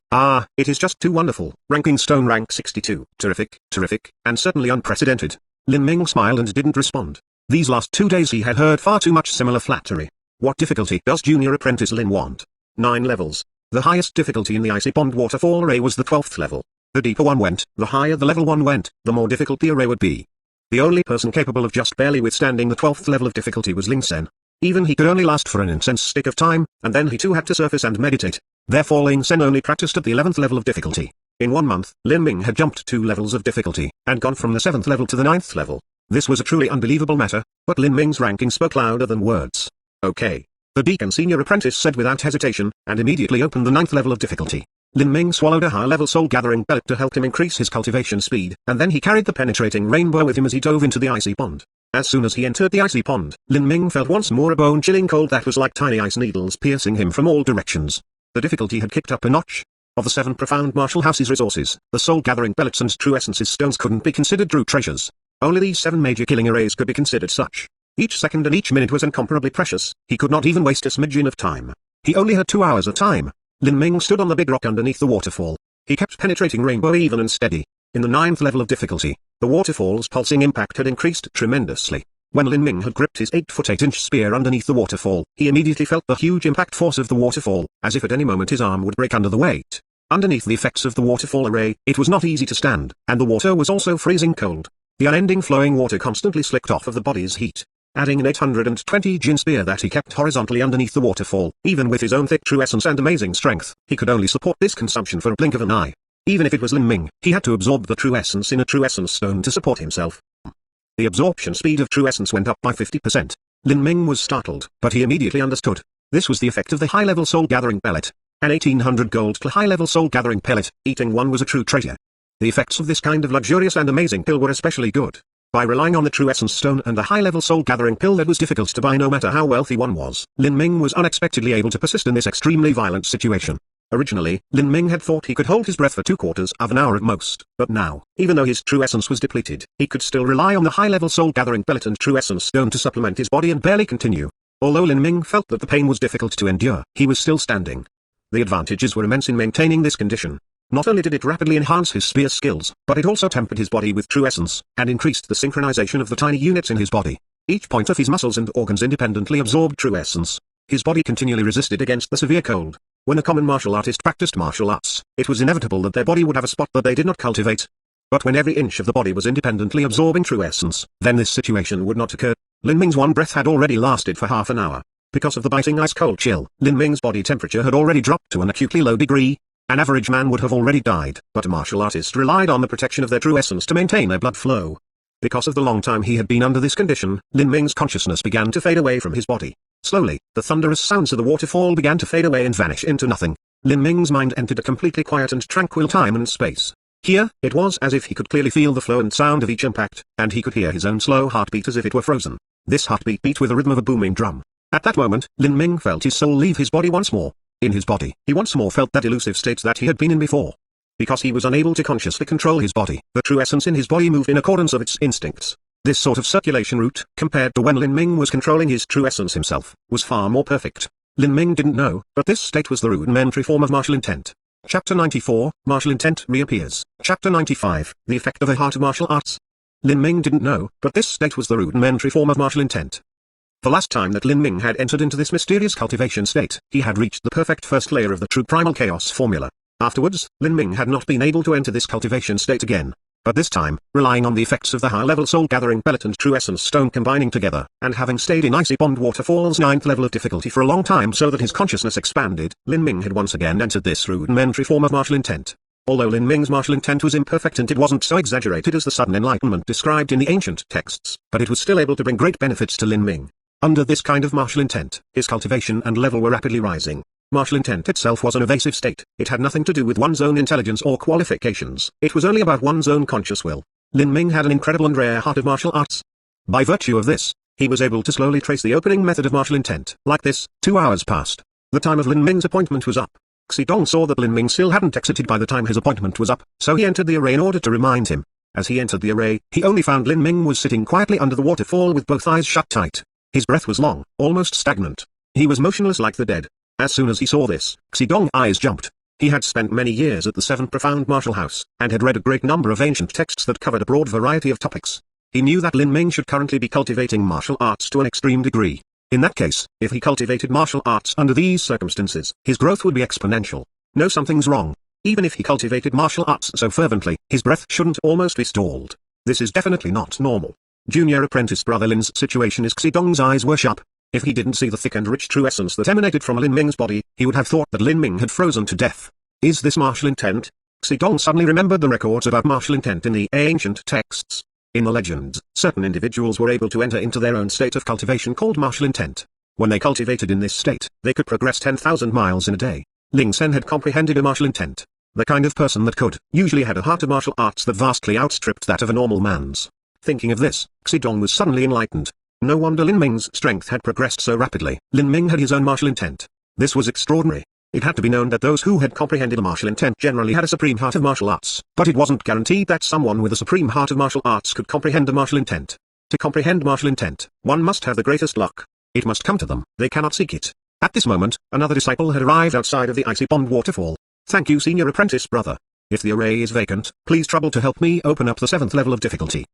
it is just too wonderful. Ranking stone rank 62. Terrific, terrific, and certainly unprecedented. Lin Ming smiled and didn't respond. These last 2 days he had heard far too much similar flattery. What difficulty does junior apprentice Lin want? 9 levels. The highest difficulty in the icy pond waterfall array was the 12th level. The deeper one went, the higher the level one went, the more difficult the array would be. The only person capable of just barely withstanding the 12th level of difficulty was Ling Sen. Even he could only last for an incense stick of time, and then he too had to surface and meditate. Therefore Ling Sen only practiced at the 11th level of difficulty. In 1 month, Lin Ming had jumped 2 levels of difficulty, and gone from the 7th level to the 9th level. This was a truly unbelievable matter, but Lin Ming's ranking spoke louder than words. Okay. The deacon senior apprentice said without hesitation, and immediately opened the 9th level of difficulty. Lin Ming swallowed a high-level soul-gathering pellet to help him increase his cultivation speed, and then he carried the penetrating rainbow with him as he dove into the icy pond. As soon as he entered the icy pond, Lin Ming felt once more a bone-chilling cold that was like tiny ice needles piercing him from all directions. The difficulty had kicked up a notch. Of the 7 profound martial house's resources, the soul-gathering pellets and true essences stones couldn't be considered true treasures. Only these 7 major killing arrays could be considered such. Each second and each minute was incomparably precious. He could not even waste a smidgen of time. He only had 2 hours of time. Lin Ming stood on the big rock underneath the waterfall. He kept penetrating rainbow even and steady. In the 9th level of difficulty, the waterfall's pulsing impact had increased tremendously. When Lin Ming had gripped his 8-foot-8-inch spear underneath the waterfall, he immediately felt the huge impact force of the waterfall, as if at any moment his arm would break under the weight. Underneath the effects of the waterfall array, it was not easy to stand, and the water was also freezing cold. The unending flowing water constantly slicked off of the body's heat. adding an 820 Jin spear that he kept horizontally underneath the waterfall. Even with his own thick true essence and amazing strength, he could only support this consumption for a blink of an eye. Even if it was Lin Ming, he had to absorb the true essence in a true essence stone to support himself. The absorption speed of true essence went up by 50%. Lin Ming was startled, but he immediately understood. This was the effect of the high-level soul-gathering pellet. An 1800 gold high-level soul-gathering pellet, eating one was a true treasure. The effects of this kind of luxurious and amazing pill were especially good. By relying on the true essence stone and a high-level soul-gathering pill that was difficult to buy no matter how wealthy one was, Lin Ming was unexpectedly able to persist in this extremely violent situation. Originally, Lin Ming had thought he could hold his breath for 3/4 of an hour at most, but now, even though his true essence was depleted, he could still rely on the high-level soul-gathering pellet and true essence stone to supplement his body and barely continue. Although Lin Ming felt that the pain was difficult to endure, he was still standing. The advantages were immense in maintaining this condition. Not only did it rapidly enhance his spear skills, but it also tempered his body with true essence, and increased the synchronization of the tiny units in his body. Each point of his muscles and organs independently absorbed true essence. His body continually resisted against the severe cold. When a common martial artist practiced martial arts, it was inevitable that their body would have a spot that they did not cultivate. But when every inch of the body was independently absorbing true essence, then this situation would not occur. Lin Ming's one breath had already lasted for half an hour. Because of the biting ice-cold chill, Lin Ming's body temperature had already dropped to an acutely low degree. An average man would have already died, but a martial artist relied on the protection of their true essence to maintain their blood flow. Because of the long time he had been under this condition, Lin Ming's consciousness began to fade away from his body. Slowly, the thunderous sounds of the waterfall began to fade away and vanish into nothing. Lin Ming's mind entered a completely quiet and tranquil time and space. Here, it was as if he could clearly feel the flow and sound of each impact, and he could hear his own slow heartbeat as if it were frozen. This heartbeat beat with the rhythm of a booming drum. At that moment, Lin Ming felt his soul leave his body once more. In his body, he once more felt that elusive state that he had been in before. Because he was unable to consciously control his body, the true essence in his body moved in accordance of its instincts. This sort of circulation route, compared to when Lin Ming was controlling his true essence himself, was far more perfect. Lin Ming didn't know, but this state was the rudimentary form of martial intent. Chapter 94, Martial Intent reappears. Chapter 95, The Effect of the Heart of Martial Arts. Lin Ming didn't know, but this state was the rudimentary form of martial intent. The last time that Lin Ming had entered into this mysterious cultivation state, he had reached the perfect first layer of the true primal chaos formula. Afterwards, Lin Ming had not been able to enter this cultivation state again. But this time, relying on the effects of the high-level soul-gathering pellet and true essence stone combining together, and having stayed in Icy Pond Waterfall's 9th level of difficulty for a long time so that his consciousness expanded, Lin Ming had once again entered this rudimentary form of martial intent. Although Lin Ming's martial intent was imperfect and it wasn't so exaggerated as the sudden enlightenment described in the ancient texts, but it was still able to bring great benefits to Lin Ming. Under this kind of martial intent, his cultivation and level were rapidly rising. Martial intent itself was an evasive state. It had nothing to do with one's own intelligence or qualifications. It was only about one's own conscious will. Lin Ming had an incredible and rare heart of martial arts. By virtue of this, he was able to slowly trace the opening method of martial intent. Like this, 2 hours passed. The time of Lin Ming's appointment was up. Xidong saw that Lin Ming still hadn't exited by the time his appointment was up, so he entered the array in order to remind him. As he entered the array, he only found Lin Ming was sitting quietly under the waterfall with both eyes shut tight. His breath was long, almost stagnant. He was motionless like the dead. As soon as he saw this, Xidong's eyes jumped. He had spent many years at the Seven Profound Martial House, and had read a great number of ancient texts that covered a broad variety of topics. He knew that Lin Ming should currently be cultivating martial arts to an extreme degree. In that case, if he cultivated martial arts under these circumstances, his growth would be exponential. No, something's wrong. Even if he cultivated martial arts so fervently, his breath shouldn't almost be stalled. This is definitely not normal. Junior apprentice brother Lin's situation is Xidong's eyes were sharp. If he didn't see the thick and rich true essence that emanated from Lin Ming's body, he would have thought that Lin Ming had frozen to death. Is this martial intent? Xidong suddenly remembered the records about martial intent in the ancient texts. In the legends, certain individuals were able to enter into their own state of cultivation called martial intent. When they cultivated in this state, they could progress 10,000 miles in a day. Ling Sen had comprehended a martial intent. The kind of person that could, usually had a heart of martial arts that vastly outstripped that of a normal man's. Thinking of this, Xidong was suddenly enlightened. No wonder Lin Ming's strength had progressed so rapidly. Lin Ming had his own martial intent. This was extraordinary. It had to be known that those who had comprehended a martial intent generally had a supreme heart of martial arts, but it wasn't guaranteed that someone with a supreme heart of martial arts could comprehend a martial intent. To comprehend martial intent, one must have the greatest luck. It must come to them. They cannot seek it. At this moment, another disciple had arrived outside of the Icy Pond Waterfall. Thank you, senior apprentice brother. If the array is vacant, please trouble to help me open up the 7th level of difficulty.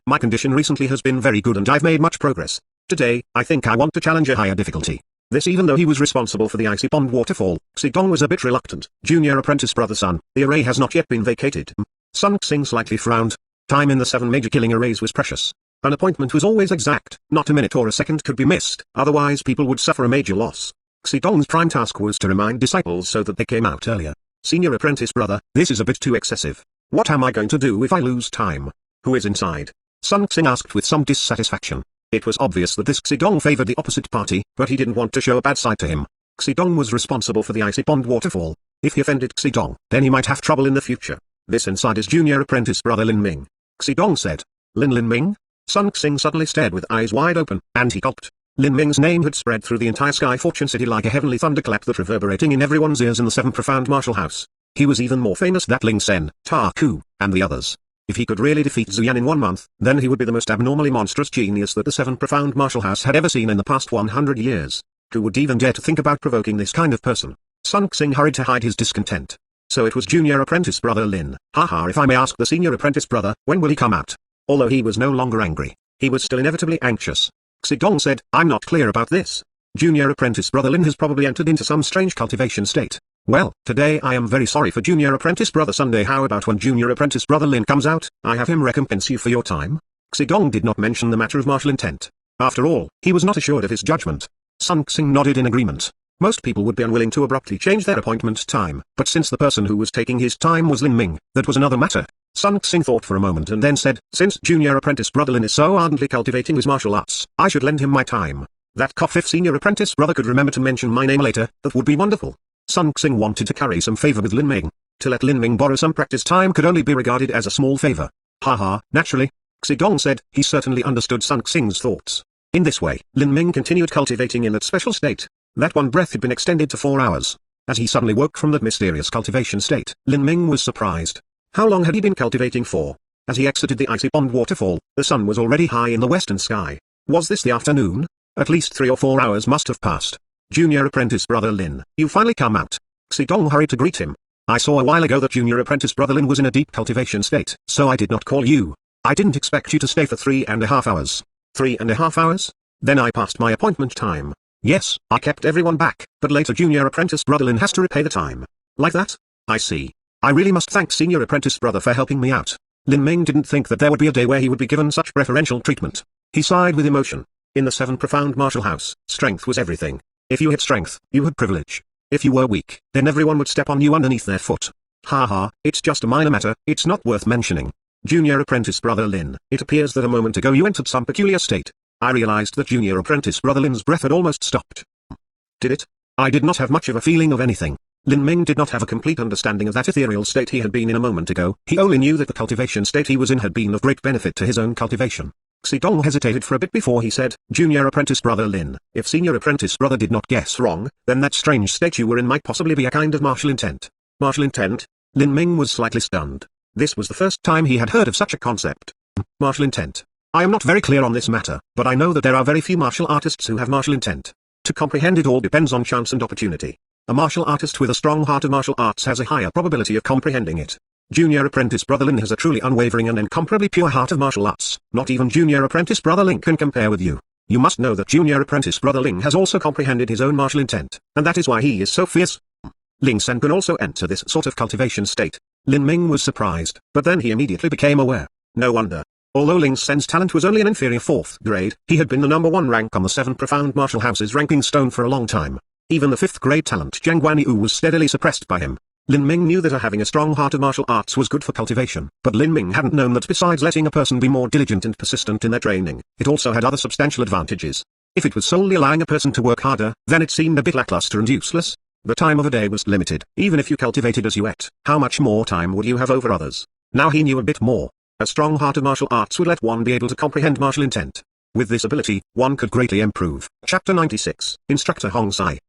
My condition recently has been very good and I've made much progress. Today, I think I want to challenge a higher difficulty. This even though he was responsible for the Icy Pond Waterfall, Xidong was a bit reluctant. Junior apprentice brother Sun, the array has not yet been vacated. Sun Xing slightly frowned. Time in the 7 major killing arrays was precious. An appointment was always exact, not a minute or a second could be missed, otherwise people would suffer a major loss. Xidong's prime task was to remind disciples so that they came out earlier. Senior apprentice brother, this is a bit too excessive. What am I going to do if I lose time? Who is inside? Sun Xing asked with some dissatisfaction. It was obvious that this Xidong favored the opposite party, but he didn't want to show a bad side to him. Xidong was responsible for the icy pond waterfall. If he offended Xidong, then he might have trouble in the future. This inside is junior apprentice brother Lin Ming. Xidong said. Lin Ming? Sun Xing suddenly stared with eyes wide open, and he gulped. Lin Ming's name had spread through the entire Sky Fortune City like a heavenly thunderclap that reverberating in everyone's ears in the Seven Profound Martial House. He was even more famous than Ling Sen, Ta Ku, and the others. If he could really defeat Zhu Yan in 1 month, then he would be the most abnormally monstrous genius that the Seven Profound Martial House had ever seen in the past 100 years. Who would even dare to think about provoking this kind of person? Sun Xing hurried to hide his discontent. So it was junior apprentice brother Lin. Haha, if I may ask the senior apprentice brother, when will he come out? Although he was no longer angry, he was still inevitably anxious. Xidong said, I'm not clear about this. Junior apprentice brother Lin has probably entered into some strange cultivation state. Well, today I am very sorry for junior apprentice brother Sunday. How about when junior apprentice brother Lin comes out, I have him recompense you for your time? Xidong did not mention the matter of martial intent. After all, he was not assured of his judgment. Sun Xing nodded in agreement. Most people would be unwilling to abruptly change their appointment time, but since the person who was taking his time was Lin Ming, that was another matter. Sun Xing thought for a moment and then said, since junior apprentice brother Lin is so ardently cultivating his martial arts, I should lend him my time. That cough, if senior apprentice brother could remember to mention my name later, that would be wonderful. Sun Xing wanted to carry some favor with Lin Ming. To let Lin Ming borrow some practice time could only be regarded as a small favor. Haha, naturally. Xidong said, he certainly understood Sun Xing's thoughts. In this way, Lin Ming continued cultivating in that special state. That one breath had been extended to 4 hours. As he suddenly woke from that mysterious cultivation state, Lin Ming was surprised. How long had he been cultivating for? As he exited the icy pond waterfall, the sun was already high in the western sky. Was this the afternoon? At least 3 or 4 hours must have passed. Junior apprentice brother Lin, you finally come out. Xidong hurried to greet him. I saw a while ago that junior apprentice brother Lin was in a deep cultivation state, so I did not call you. I didn't expect you to stay for 3.5 hours. 3.5 hours? Then I passed my appointment time. Yes, I kept everyone back, but later junior apprentice brother Lin has to repay the time. Like that? I see. I really must thank senior apprentice brother for helping me out. Lin Ming didn't think that there would be a day where he would be given such preferential treatment. He sighed with emotion. In the Seven Profound Martial House, strength was everything. If you had strength, you had privilege. If you were weak, then everyone would step on you underneath their foot. Haha, it's just a minor matter, it's not worth mentioning. Junior apprentice brother Lin, it appears that a moment ago you entered some peculiar state. I realized that junior apprentice brother Lin's breath had almost stopped. Did it? I did not have much of a feeling of anything. Lin Ming did not have a complete understanding of that ethereal state he had been in a moment ago. He only knew that the cultivation state he was in had been of great benefit to his own cultivation. Xidong hesitated for a bit before he said, Junior apprentice brother Lin, if senior apprentice brother did not guess wrong, then that strange state you were in might possibly be a kind of martial intent. Martial intent? Lin Ming was slightly stunned. This was the first time he had heard of such a concept. Martial intent. I am not very clear on this matter, but I know that there are very few martial artists who have martial intent. To comprehend it all depends on chance and opportunity. A martial artist with a strong heart of martial arts has a higher probability of comprehending it. Junior apprentice brother Lin has a truly unwavering and incomparably pure heart of martial arts. Not even junior apprentice brother Ling can compare with you. You must know that junior apprentice brother Ling has also comprehended his own martial intent, and that is why he is so fierce. Ling Sen can also enter this sort of cultivation state. Lin Ming was surprised, but then he immediately became aware. No wonder. Although Ling Sen's talent was only an inferior 4th grade, he had been the #1 rank on the 7 Profound Martial House's ranking stone for a long time. Even the 5th grade talent Jiang Guanyu was steadily suppressed by him. Lin Ming knew that having a strong heart of martial arts was good for cultivation, but Lin Ming hadn't known that besides letting a person be more diligent and persistent in their training, it also had other substantial advantages. If it was solely allowing a person to work harder, then it seemed a bit lackluster and useless. The time of a day was limited. Even if you cultivated as you ate, how much more time would you have over others? Now he knew a bit more. A strong heart of martial arts would let one be able to comprehend martial intent. With this ability, one could greatly improve. Chapter 96, Instructor Hong Sai.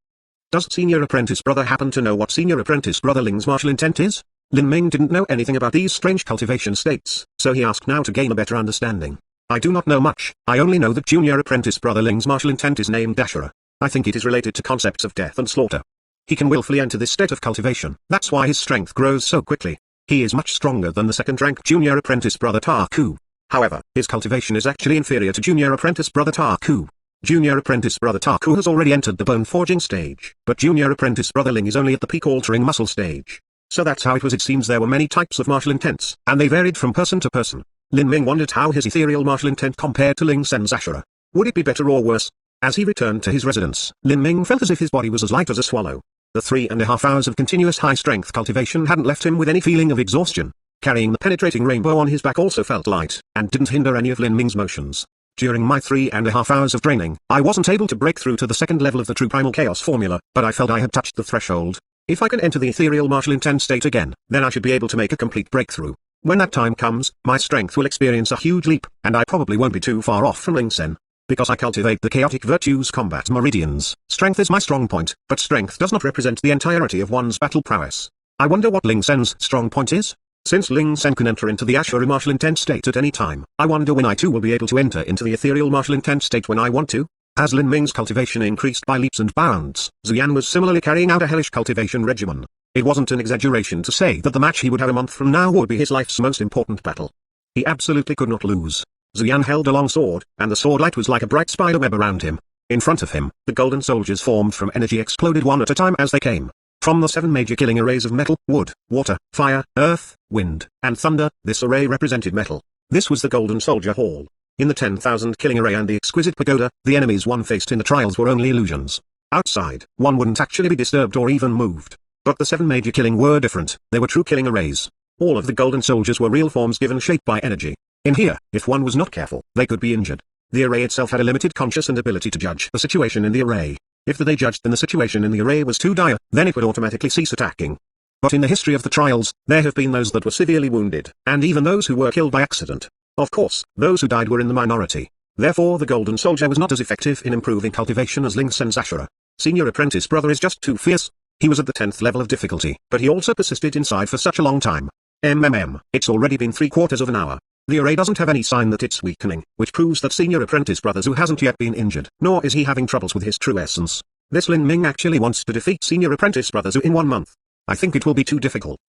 Does senior apprentice brother happen to know what senior apprentice brother Ling's martial intent is? Lin Ming didn't know anything about these strange cultivation states, so he asked now to gain a better understanding. I do not know much, I only know that junior apprentice brother Ling's martial intent is named Dashera. I think it is related to concepts of death and slaughter. He can willfully enter this state of cultivation, that's why his strength grows so quickly. He is much stronger than the 2nd rank junior apprentice brother Ta Ku. However, his cultivation is actually inferior to junior apprentice brother Ta Ku. Junior apprentice brother Ta Ku has already entered the bone forging stage, but junior apprentice brother Ling is only at the peak altering muscle stage. So that's how it was. It seems there were many types of martial intents, and they varied from person to person. Lin Ming wondered how his ethereal martial intent compared to Ling Sen's Ashura. Would it be better or worse? As he returned to his residence, Lin Ming felt as if his body was as light as a swallow. The 3.5 hours of continuous high-strength cultivation hadn't left him with any feeling of exhaustion. Carrying the penetrating rainbow on his back also felt light, and didn't hinder any of Lin Ming's motions. During my 3.5 hours of training, I wasn't able to break through to the second level of the true primal chaos formula, but I felt I had touched the threshold. If I can enter the ethereal martial intent state again, then I should be able to make a complete breakthrough. When that time comes, my strength will experience a huge leap, and I probably won't be too far off from Ling Sen. Because I cultivate the chaotic virtues combat meridians, strength is my strong point, but strength does not represent the entirety of one's battle prowess. I wonder what Ling Sen's strong point is? Since Ling Sen can enter into the Ashura martial intent state at any time, I wonder when I too will be able to enter into the ethereal martial intent state when I want to? As Lin Ming's cultivation increased by leaps and bounds, Zuyan was similarly carrying out a hellish cultivation regimen. It wasn't an exaggeration to say that the match he would have a month from now would be his life's most important battle. He absolutely could not lose. Zuyan held a long sword, and the sword light was like a bright spider web around him. In front of him, the golden soldiers formed from energy exploded one at a time as they came. From the 7 major killing arrays of metal, wood, water, fire, earth, wind, and thunder, this array represented metal. This was the Golden Soldier Hall. In the 10,000 killing array and the exquisite pagoda, the enemies one faced in the trials were only illusions. Outside, one wouldn't actually be disturbed or even moved. But the 7 major killing were different, they were true killing arrays. All of the golden soldiers were real forms given shape by energy. In here, if one was not careful, they could be injured. The array itself had a limited conscious and ability to judge the situation in the array. If they judged then the situation in the array was too dire, then it would automatically cease attacking. But in the history of the trials, there have been those that were severely wounded, and even those who were killed by accident. Of course, those who died were in the minority. Therefore the Golden Soldier was not as effective in improving cultivation as Ling Sen's Ashura. Senior Apprentice Brother is just too fierce. He was at the 10th level of difficulty, but he also persisted inside for such a long time. It's already been 3/4 of an hour. The array doesn't have any sign that it's weakening, which proves that Senior Apprentice Brother Zhu hasn't yet been injured, nor is he having troubles with his true essence. This Lin Ming actually wants to defeat Senior Apprentice Brother Zhu in 1 month. I think it will be too difficult.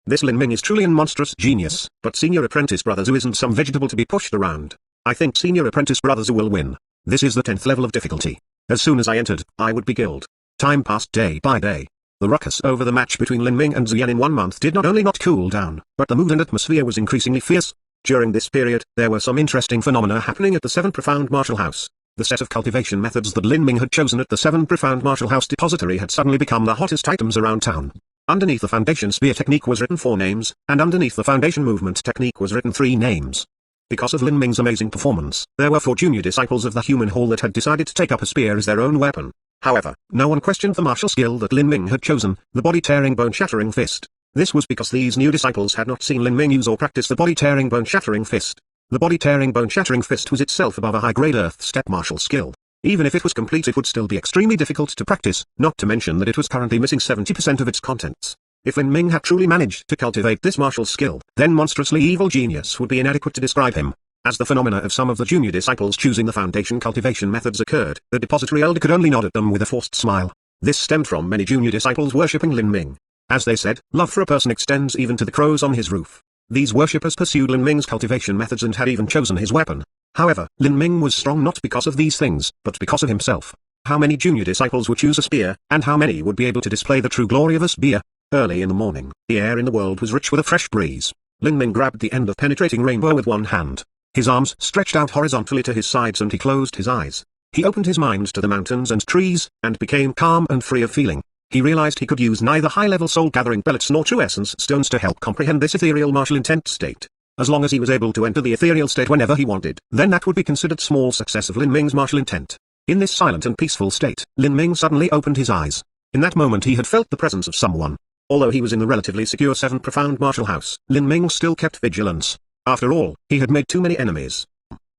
This Lin Ming is truly a monstrous genius, but Senior Apprentice Brother Zhu isn't some vegetable to be pushed around. I think Senior Apprentice Brother Zhu will win. This is the 10th level of difficulty. As soon as I entered, I would be killed. Time passed day by day. The ruckus over the match between Lin Ming and Zuyan in 1 month did not only not cool down, but the mood and atmosphere was increasingly fierce. During this period, there were some interesting phenomena happening at the 7 Profound Martial House. The set of cultivation methods that Lin Ming had chosen at the 7 Profound Martial House depository had suddenly become the hottest items around town. Underneath the foundation spear technique was written 4 names, and underneath the foundation movement technique was written 3 names. Because of Lin Ming's amazing performance, there were 4 junior disciples of the human hall that had decided to take up a spear as their own weapon. However, no one questioned the martial skill that Lin Ming had chosen, the body-tearing bone-shattering fist. This was because these new disciples had not seen Lin Ming use or practice the body-tearing bone-shattering fist. The body-tearing bone-shattering fist was itself above a high-grade earth-step martial skill. Even if it was complete it would still be extremely difficult to practice, not to mention that it was currently missing 70% of its contents. If Lin Ming had truly managed to cultivate this martial skill, then monstrously evil genius would be inadequate to describe him. As the phenomena of some of the junior disciples choosing the foundation cultivation methods occurred, the depository elder could only nod at them with a forced smile. This stemmed from many junior disciples worshipping Lin Ming. As they said, love for a person extends even to the crows on his roof. These worshippers pursued Lin Ming's cultivation methods and had even chosen his weapon. However, Lin Ming was strong not because of these things, but because of himself. How many junior disciples would choose a spear, and how many would be able to display the true glory of a spear? Early in the morning, the air in the world was rich with a fresh breeze. Lin Ming grabbed the end of penetrating rainbow with one hand. His arms stretched out horizontally to his sides and he closed his eyes. He opened his mind to the mountains and trees, and became calm and free of feeling. He realized he could use neither high-level soul-gathering pellets nor true essence stones to help comprehend this ethereal martial intent state. As long as he was able to enter the ethereal state whenever he wanted, then that would be considered small success of Lin Ming's martial intent. In this silent and peaceful state, Lin Ming suddenly opened his eyes. In that moment he had felt the presence of someone. Although he was in the relatively secure 7 Profound Martial House, Lin Ming still kept vigilance. After all, he had made too many enemies.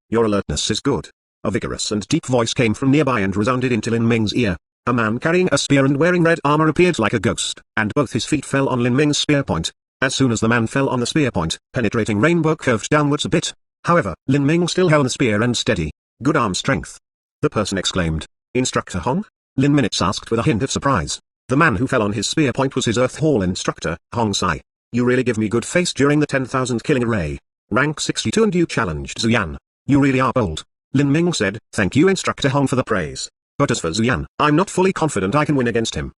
Your alertness is good. A vigorous and deep voice came from nearby and resounded into Lin Ming's ear. A man carrying a spear and wearing red armor appeared like a ghost, and both his feet fell on Lin Ming's spear point. As soon as the man fell on the spear point, penetrating rainbow curved downwards a bit. However, Lin Ming still held the spear and steady. Good arm strength. The person exclaimed. Instructor Hong? Lin Minutes asked with a hint of surprise. The man who fell on his spear point was his Earth Hall instructor, Hong Sai. You really give me good face during the 10,000 killing array. Rank 62 and you challenged Zuyan. You really are bold. Lin Ming said, thank you Instructor Hong for the praise. But as for Zuyan, I'm not fully confident I can win against him.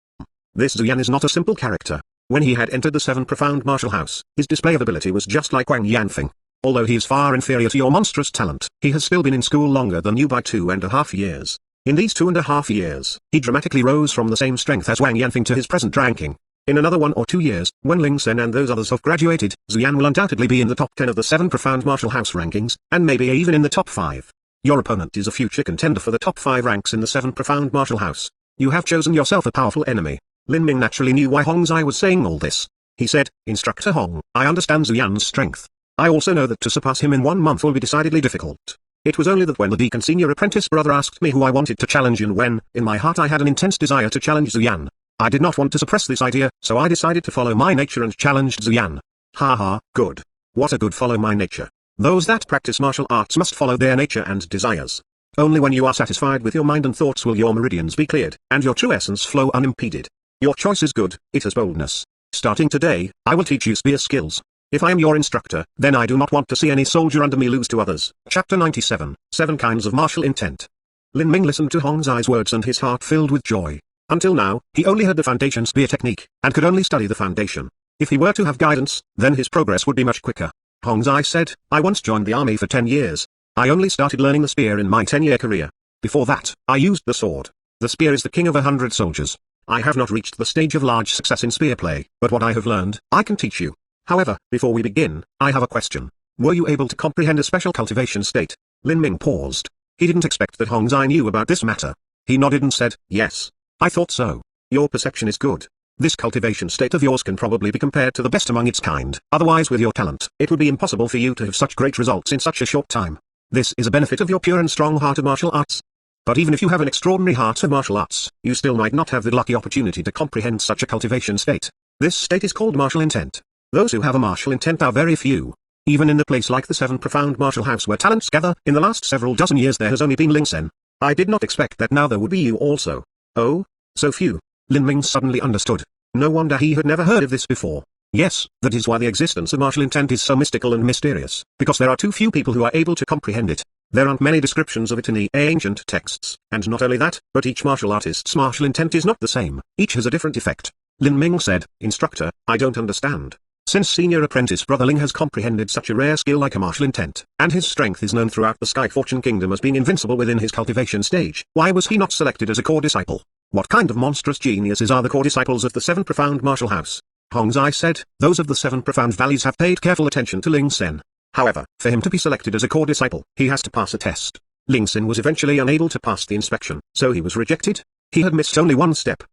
This Zuyan is not a simple character. When he had entered the 7 Profound Martial House, his display of ability was just like Wang Yanfeng. Although he is far inferior to your monstrous talent, he has still been in school longer than you by 2.5 years. In these 2.5 years, he dramatically rose from the same strength as Wang Yanfeng to his present ranking. In another 1 or 2 years, when Ling Sen and those others have graduated, Zhu will undoubtedly be in the top 10 of the 7 profound martial house rankings, and maybe even in the top 5. Your opponent is a future contender for the top 5 ranks in the 7 profound martial house. You have chosen yourself a powerful enemy. Lin Ming naturally knew why Hong Zai was saying all this. He said, Instructor Hong, I understand Zhu strength. I also know that to surpass him in 1 month will be decidedly difficult. It was only that when the deacon senior apprentice brother asked me who I wanted to challenge and when, in my heart I had an intense desire to challenge Zhu. I did not want to suppress this idea, so I decided to follow my nature and challenged Zhu. Ha, good. What a good follow my nature. Those that practice martial arts must follow their nature and desires. Only when you are satisfied with your mind and thoughts will your meridians be cleared, and your true essence flow unimpeded. Your choice is good, it has boldness. Starting today, I will teach you spear skills. If I am your instructor, then I do not want to see any soldier under me lose to others. Chapter 97, 7 Kinds of Martial Intent. Lin Ming listened to Hong Zai's words and his heart filled with joy. Until now, he only had the foundation spear technique, and could only study the foundation. If he were to have guidance, then his progress would be much quicker. Hong Zai said, I once joined the army for 10 years. I only started learning the spear in my 10-year career. Before that, I used the sword. The spear is the king of 100 soldiers. I have not reached the stage of large success in spear play, but what I have learned, I can teach you. However, before we begin, I have a question. Were you able to comprehend a special cultivation state? Lin Ming paused. He didn't expect that Hong Zai knew about this matter. He nodded and said, yes. I thought so. Your perception is good. This cultivation state of yours can probably be compared to the best among its kind. Otherwise with your talent, it would be impossible for you to have such great results in such a short time. This is a benefit of your pure and strong heart of martial arts. But even if you have an extraordinary heart of martial arts, you still might not have the lucky opportunity to comprehend such a cultivation state. This state is called martial intent. Those who have a martial intent are very few. Even in the place like the 7 profound martial house where talents gather, in the last several dozen years there has only been Ling Sen. I did not expect that now there would be you also. Oh? So few. Lin Ming suddenly understood. No wonder he had never heard of this before. Yes, that is why the existence of martial intent is so mystical and mysterious, because there are too few people who are able to comprehend it. There aren't many descriptions of it in the ancient texts, and not only that, but each martial artist's martial intent is not the same. Each has a different effect. Lin Ming said, Instructor, I don't understand. Since senior apprentice brother Ling has comprehended such a rare skill like a martial intent, and his strength is known throughout the Sky Fortune Kingdom as being invincible within his cultivation stage, why was he not selected as a core disciple? What kind of monstrous geniuses are the core disciples of the 7 profound martial house? Hong Zai said, those of the 7 profound valleys have paid careful attention to Ling Sen. However, for him to be selected as a core disciple, he has to pass a test. Ling Sen was eventually unable to pass the inspection, so he was rejected. He had missed only one step.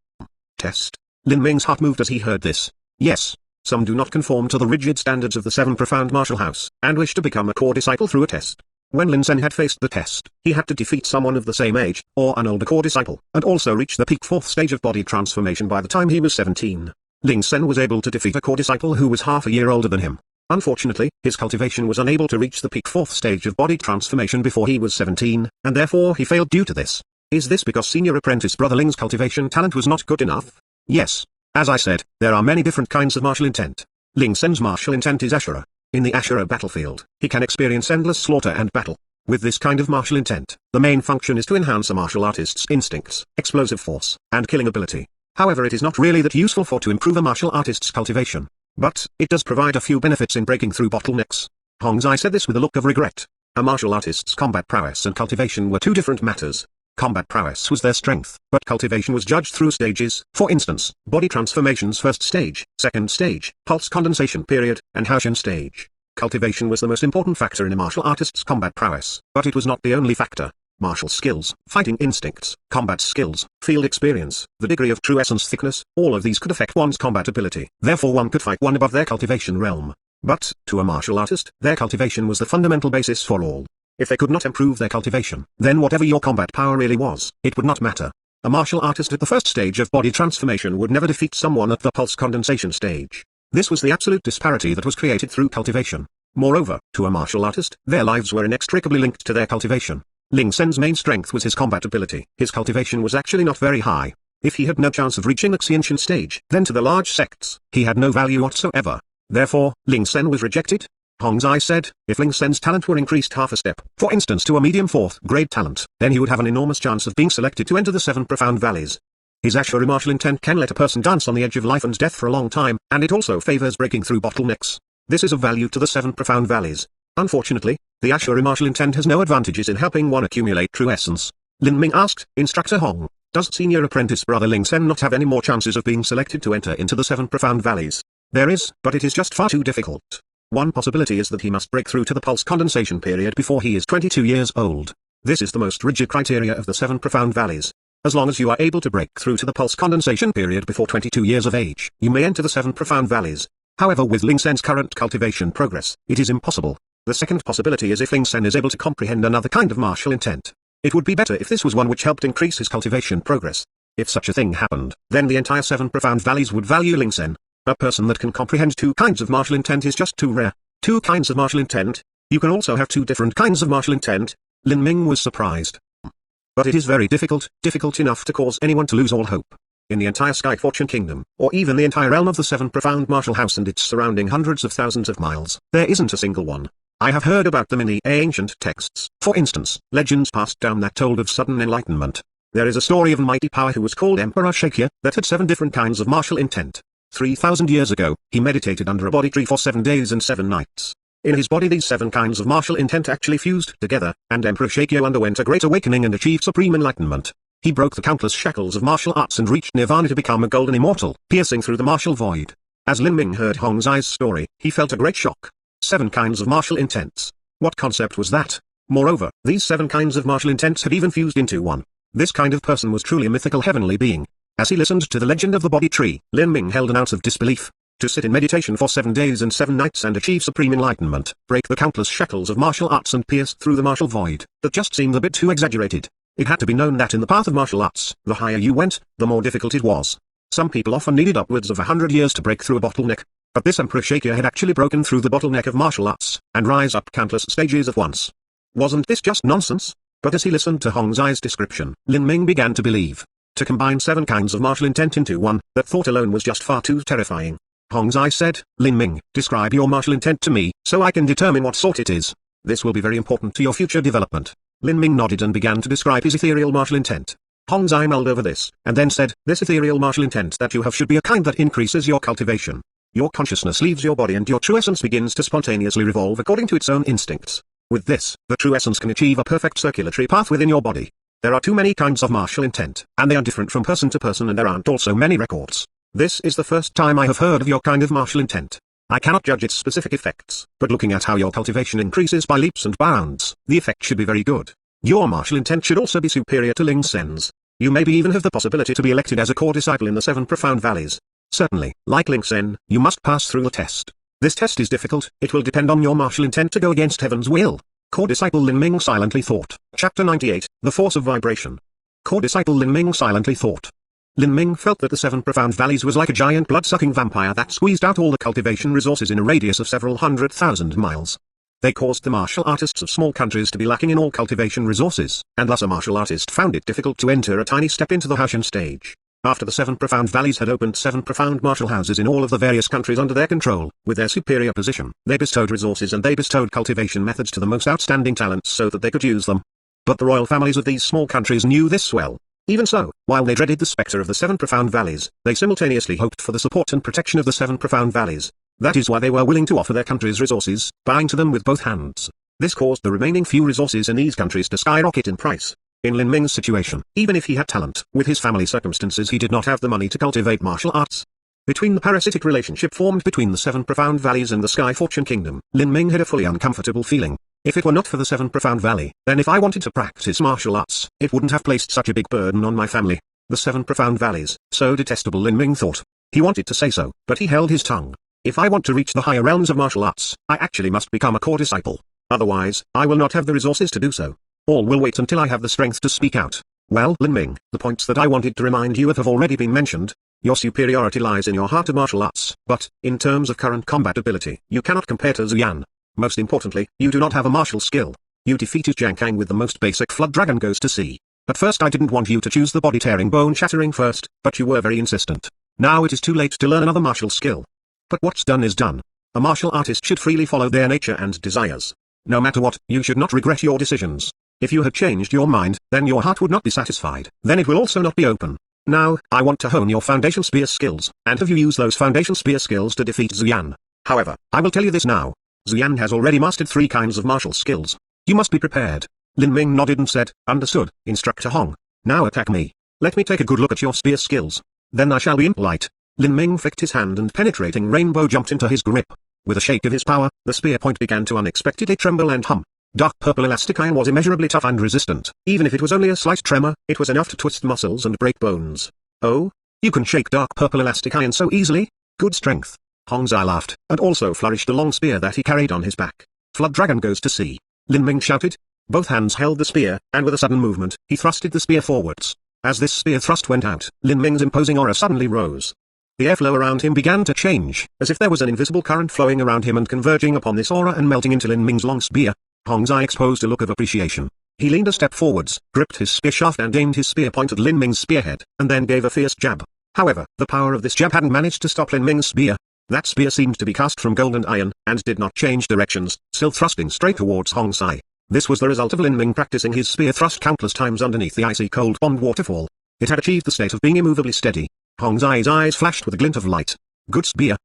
Test. Lin Ming's heart moved as he heard this. Yes. Some do not conform to the rigid standards of the 7 profound martial house, and wish to become a core disciple through a test. When Lin Sen had faced the test, he had to defeat someone of the same age, or an older core disciple, and also reach the peak 4th stage of body transformation by the time he was 17. Ling Sen was able to defeat a core disciple who was half a year older than him. Unfortunately, his cultivation was unable to reach the peak 4th stage of body transformation before he was 17, and therefore he failed due to this. Is this because senior apprentice brother Ling's cultivation talent was not good enough? Yes. As I said, there are many different kinds of martial intent. Ling Sen's martial intent is Ashura. In the Ashura battlefield, he can experience endless slaughter and battle. With this kind of martial intent, the main function is to enhance a martial artist's instincts, explosive force, and killing ability. However, it is not really that useful to improve a martial artist's cultivation. But, it does provide a few benefits in breaking through bottlenecks. Hong Zai said this with a look of regret. A martial artist's combat prowess and cultivation were 2 different matters. Combat prowess was their strength, but cultivation was judged through stages, for instance, body transformation's 1st stage, 2nd stage, pulse condensation period, and Haoshan stage. Cultivation was the most important factor in a martial artist's combat prowess, but it was not the only factor. Martial skills, fighting instincts, combat skills, field experience, the degree of true essence thickness, all of these could affect one's combat ability. Therefore one could fight one above their cultivation realm. But, to a martial artist, their cultivation was the fundamental basis for all. If they could not improve their cultivation, then whatever your combat power really was, it would not matter. A martial artist at the 1st stage of body transformation would never defeat someone at the pulse condensation stage. This was the absolute disparity that was created through cultivation. Moreover, to a martial artist, their lives were inextricably linked to their cultivation. Ling Sen's main strength was his combat ability. His cultivation was actually not very high. If he had no chance of reaching the Xiantian stage, then to the large sects, he had no value whatsoever. Therefore, Ling Sen was rejected. Hong Zai said, if Ling Sen's talent were increased half a step, for instance to a medium 4th grade talent, then he would have an enormous chance of being selected to enter the 7 profound valleys. His Ashura martial intent can let a person dance on the edge of life and death for a long time, and it also favors breaking through bottlenecks. This is of value to the 7 profound valleys. Unfortunately, the Ashura martial intent has no advantages in helping one accumulate true essence. Lin Ming asked, Instructor Hong, does senior apprentice brother Ling Sen not have any more chances of being selected to enter into the 7 profound valleys? There is, but it is just far too difficult. One possibility is that he must break through to the pulse condensation period before he is 22 years old. This is the most rigid criteria of the 7 profound valleys. As long as you are able to break through to the pulse condensation period before 22 years of age, you may enter the 7 profound valleys. However, with Ling Sen's current cultivation progress, it is impossible. The second possibility is if Ling Sen is able to comprehend another kind of martial intent. It would be better if this was one which helped increase his cultivation progress. If such a thing happened, then the entire 7 profound valleys would value Ling Sen. A person that can comprehend 2 kinds of martial intent is just too rare. 2 kinds of martial intent? You can also have 2 different kinds of martial intent? Lin Ming was surprised. But it is very difficult enough to cause anyone to lose all hope. In the entire Sky Fortune Kingdom, or even the entire realm of the 7 profound martial house and its surrounding hundreds of thousands of miles, there isn't a single one. I have heard about them in the ancient texts. For instance, legends passed down that told of sudden enlightenment. There is a story of a mighty power who was called Emperor Shakya, that had 7 different kinds of martial intent. 3,000 years ago, he meditated under a body tree for 7 days and 7 nights. In his body these 7 kinds of martial intent actually fused together, and Emperor Shakya underwent a great awakening and achieved supreme enlightenment. He broke the countless shackles of martial arts and reached nirvana to become a golden immortal, piercing through the martial void. As Lin Ming heard Hong Zai's story, he felt a great shock. 7 kinds of martial intents. What concept was that? Moreover, these 7 kinds of martial intents had even fused into one. This kind of person was truly a mythical heavenly being. As he listened to the legend of the body tree, Lin Ming held an ounce of disbelief. To sit in meditation for 7 days and 7 nights and achieve supreme enlightenment, break the countless shackles of martial arts and pierce through the martial void, that just seemed a bit too exaggerated. It had to be known that in the path of martial arts, the higher you went, the more difficult it was. Some people often needed upwards of 100 years to break through a bottleneck. But this Emperor Shakya had actually broken through the bottleneck of martial arts, and rise up countless stages at once. Wasn't this just nonsense? But as he listened to Hong Zai's description, Lin Ming began to believe. To combine 7 kinds of martial intent into one, that thought alone was just far too terrifying. Hong Zai said, Lin Ming, describe your martial intent to me, so I can determine what sort it is. This will be very important to your future development. Lin Ming nodded and began to describe his ethereal martial intent. Hong Zai mulled over this, and then said, this ethereal martial intent that you have should be a kind that increases your cultivation. Your consciousness leaves your body and your true essence begins to spontaneously revolve according to its own instincts. With this, the true essence can achieve a perfect circulatory path within your body. There are too many kinds of martial intent, and they are different from person to person, and there aren't also many records. This is the first time I have heard of your kind of martial intent. I cannot judge its specific effects, but looking at how your cultivation increases by leaps and bounds, the effect should be very good. Your martial intent should also be superior to Ling Sen's. You maybe even have the possibility to be elected as a core disciple in the 7 profound valleys. Certainly, like Ling Sen, you must pass through a test. This test is difficult, it will depend on your martial intent to go against heaven's will. Core disciple Lin Ming silently thought. Chapter 98, The Force of Vibration. Core disciple Lin Ming silently thought. Lin Ming felt that the 7 profound valleys was like a giant blood-sucking vampire that squeezed out all the cultivation resources in a radius of several 100,000 miles. They caused the martial artists of small countries to be lacking in all cultivation resources, and thus a martial artist found it difficult to enter a tiny step into the Hushan stage. After the 7 profound valleys had opened 7 profound martial houses in all of the various countries under their control, with their superior position, they bestowed resources and they bestowed cultivation methods to the most outstanding talents so that they could use them. But the royal families of these small countries knew this well. Even so, while they dreaded the specter of the 7 profound valleys, they simultaneously hoped for the support and protection of the 7 profound valleys. That is why they were willing to offer their country's resources, bowing to them with both hands. This caused the remaining few resources in these countries to skyrocket in price. In Lin Ming's situation, even if he had talent, with his family circumstances he did not have the money to cultivate martial arts. Between the parasitic relationship formed between the 7 profound valleys and the Sky Fortune Kingdom, Lin Ming had a fully uncomfortable feeling. If it were not for the 7 profound valley, then if I wanted to practice martial arts, it wouldn't have placed such a big burden on my family. The 7 profound valleys, so detestable, Lin Ming thought. He wanted to say so, but he held his tongue. If I want to reach the higher realms of martial arts, I actually must become a core disciple. Otherwise, I will not have the resources to do so. All will wait until I have the strength to speak out. Well, Lin Ming, the points that I wanted to remind you of have already been mentioned. Your superiority lies in your heart of martial arts, but, in terms of current combat ability, you cannot compare to Zuyan. Most importantly, you do not have a martial skill. You defeated Jiang Kang with the most basic flood dragon goes to sea. At first I didn't want you to choose the body-tearing bone-shattering first, but you were very insistent. Now it is too late to learn another martial skill. But what's done is done. A martial artist should freely follow their nature and desires. No matter what, you should not regret your decisions. If you had changed your mind, then your heart would not be satisfied. Then it will also not be open. Now, I want to hone your foundation spear skills, and have you use those foundation spear skills to defeat Zuyan. However, I will tell you this now. Xian has already mastered 3 kinds of martial skills. You must be prepared. Lin Ming nodded and said, understood, Instructor Hong. Now attack me. Let me take a good look at your spear skills. Then I shall be impolite. Lin Ming flicked his hand and penetrating rainbow jumped into his grip. With a shake of his power, the spear point began to unexpectedly tremble and hum. Dark purple elastic iron was immeasurably tough and resistant. Even if it was only a slight tremor, it was enough to twist muscles and break bones. Oh? You can shake dark purple elastic iron so easily? Good strength. Hong Zai laughed, and also flourished a long spear that he carried on his back. Flood Dragon goes to sea. Lin Ming shouted. Both hands held the spear, and with a sudden movement, he thrusted the spear forwards. As this spear thrust went out, Lin Ming's imposing aura suddenly rose. The airflow around him began to change, as if there was an invisible current flowing around him and converging upon this aura and melting into Lin Ming's long spear. Hong Zai exposed a look of appreciation. He leaned a step forwards, gripped his spear shaft and aimed his spear point at Lin Ming's spearhead, and then gave a fierce jab. However, the power of this jab hadn't managed to stop Lin Ming's spear. That spear seemed to be cast from gold and iron, and did not change directions, still thrusting straight towards Hong Zai. This was the result of Lin Ming practicing his spear thrust countless times underneath the icy cold pond waterfall. It had achieved the state of being immovably steady. Hong Zai's eyes flashed with a glint of light. Good spear.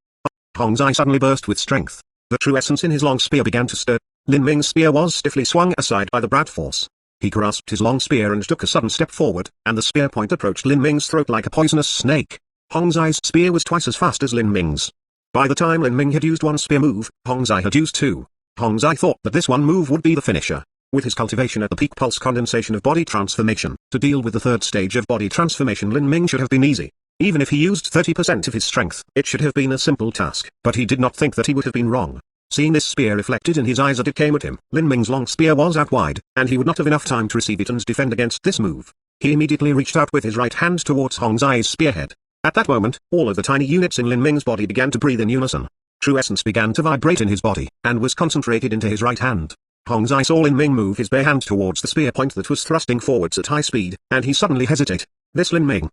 Hong Zai suddenly burst with strength. The true essence in his long spear began to stir. Lin Ming's spear was stiffly swung aside by the brat force. He grasped his long spear and took a sudden step forward, and the spear point approached Lin Ming's throat like a poisonous snake. Hong Zai's spear was twice as fast as Lin Ming's. By the time Lin Ming had used one spear move, Hong Zai had used 2. Hong Zai thought that this one move would be the finisher. With his cultivation at the peak pulse condensation of body transformation, to deal with the 3rd stage of body transformation Lin Ming should have been easy. Even if he used 30% of his strength, it should have been a simple task, but he did not think that he would have been wrong. Seeing this spear reflected in his eyes as it came at him, Lin Ming's long spear was out wide, and he would not have enough time to receive it and defend against this move. He immediately reached out with his right hand towards Hong Zai's spearhead. At that moment, all of the tiny units in Lin Ming's body began to breathe in unison. True essence began to vibrate in his body, and was concentrated into his right hand. Hong Zai saw Lin Ming move his bare hand towards the spear point that was thrusting forwards at high speed, and he suddenly hesitated. This Lin Ming,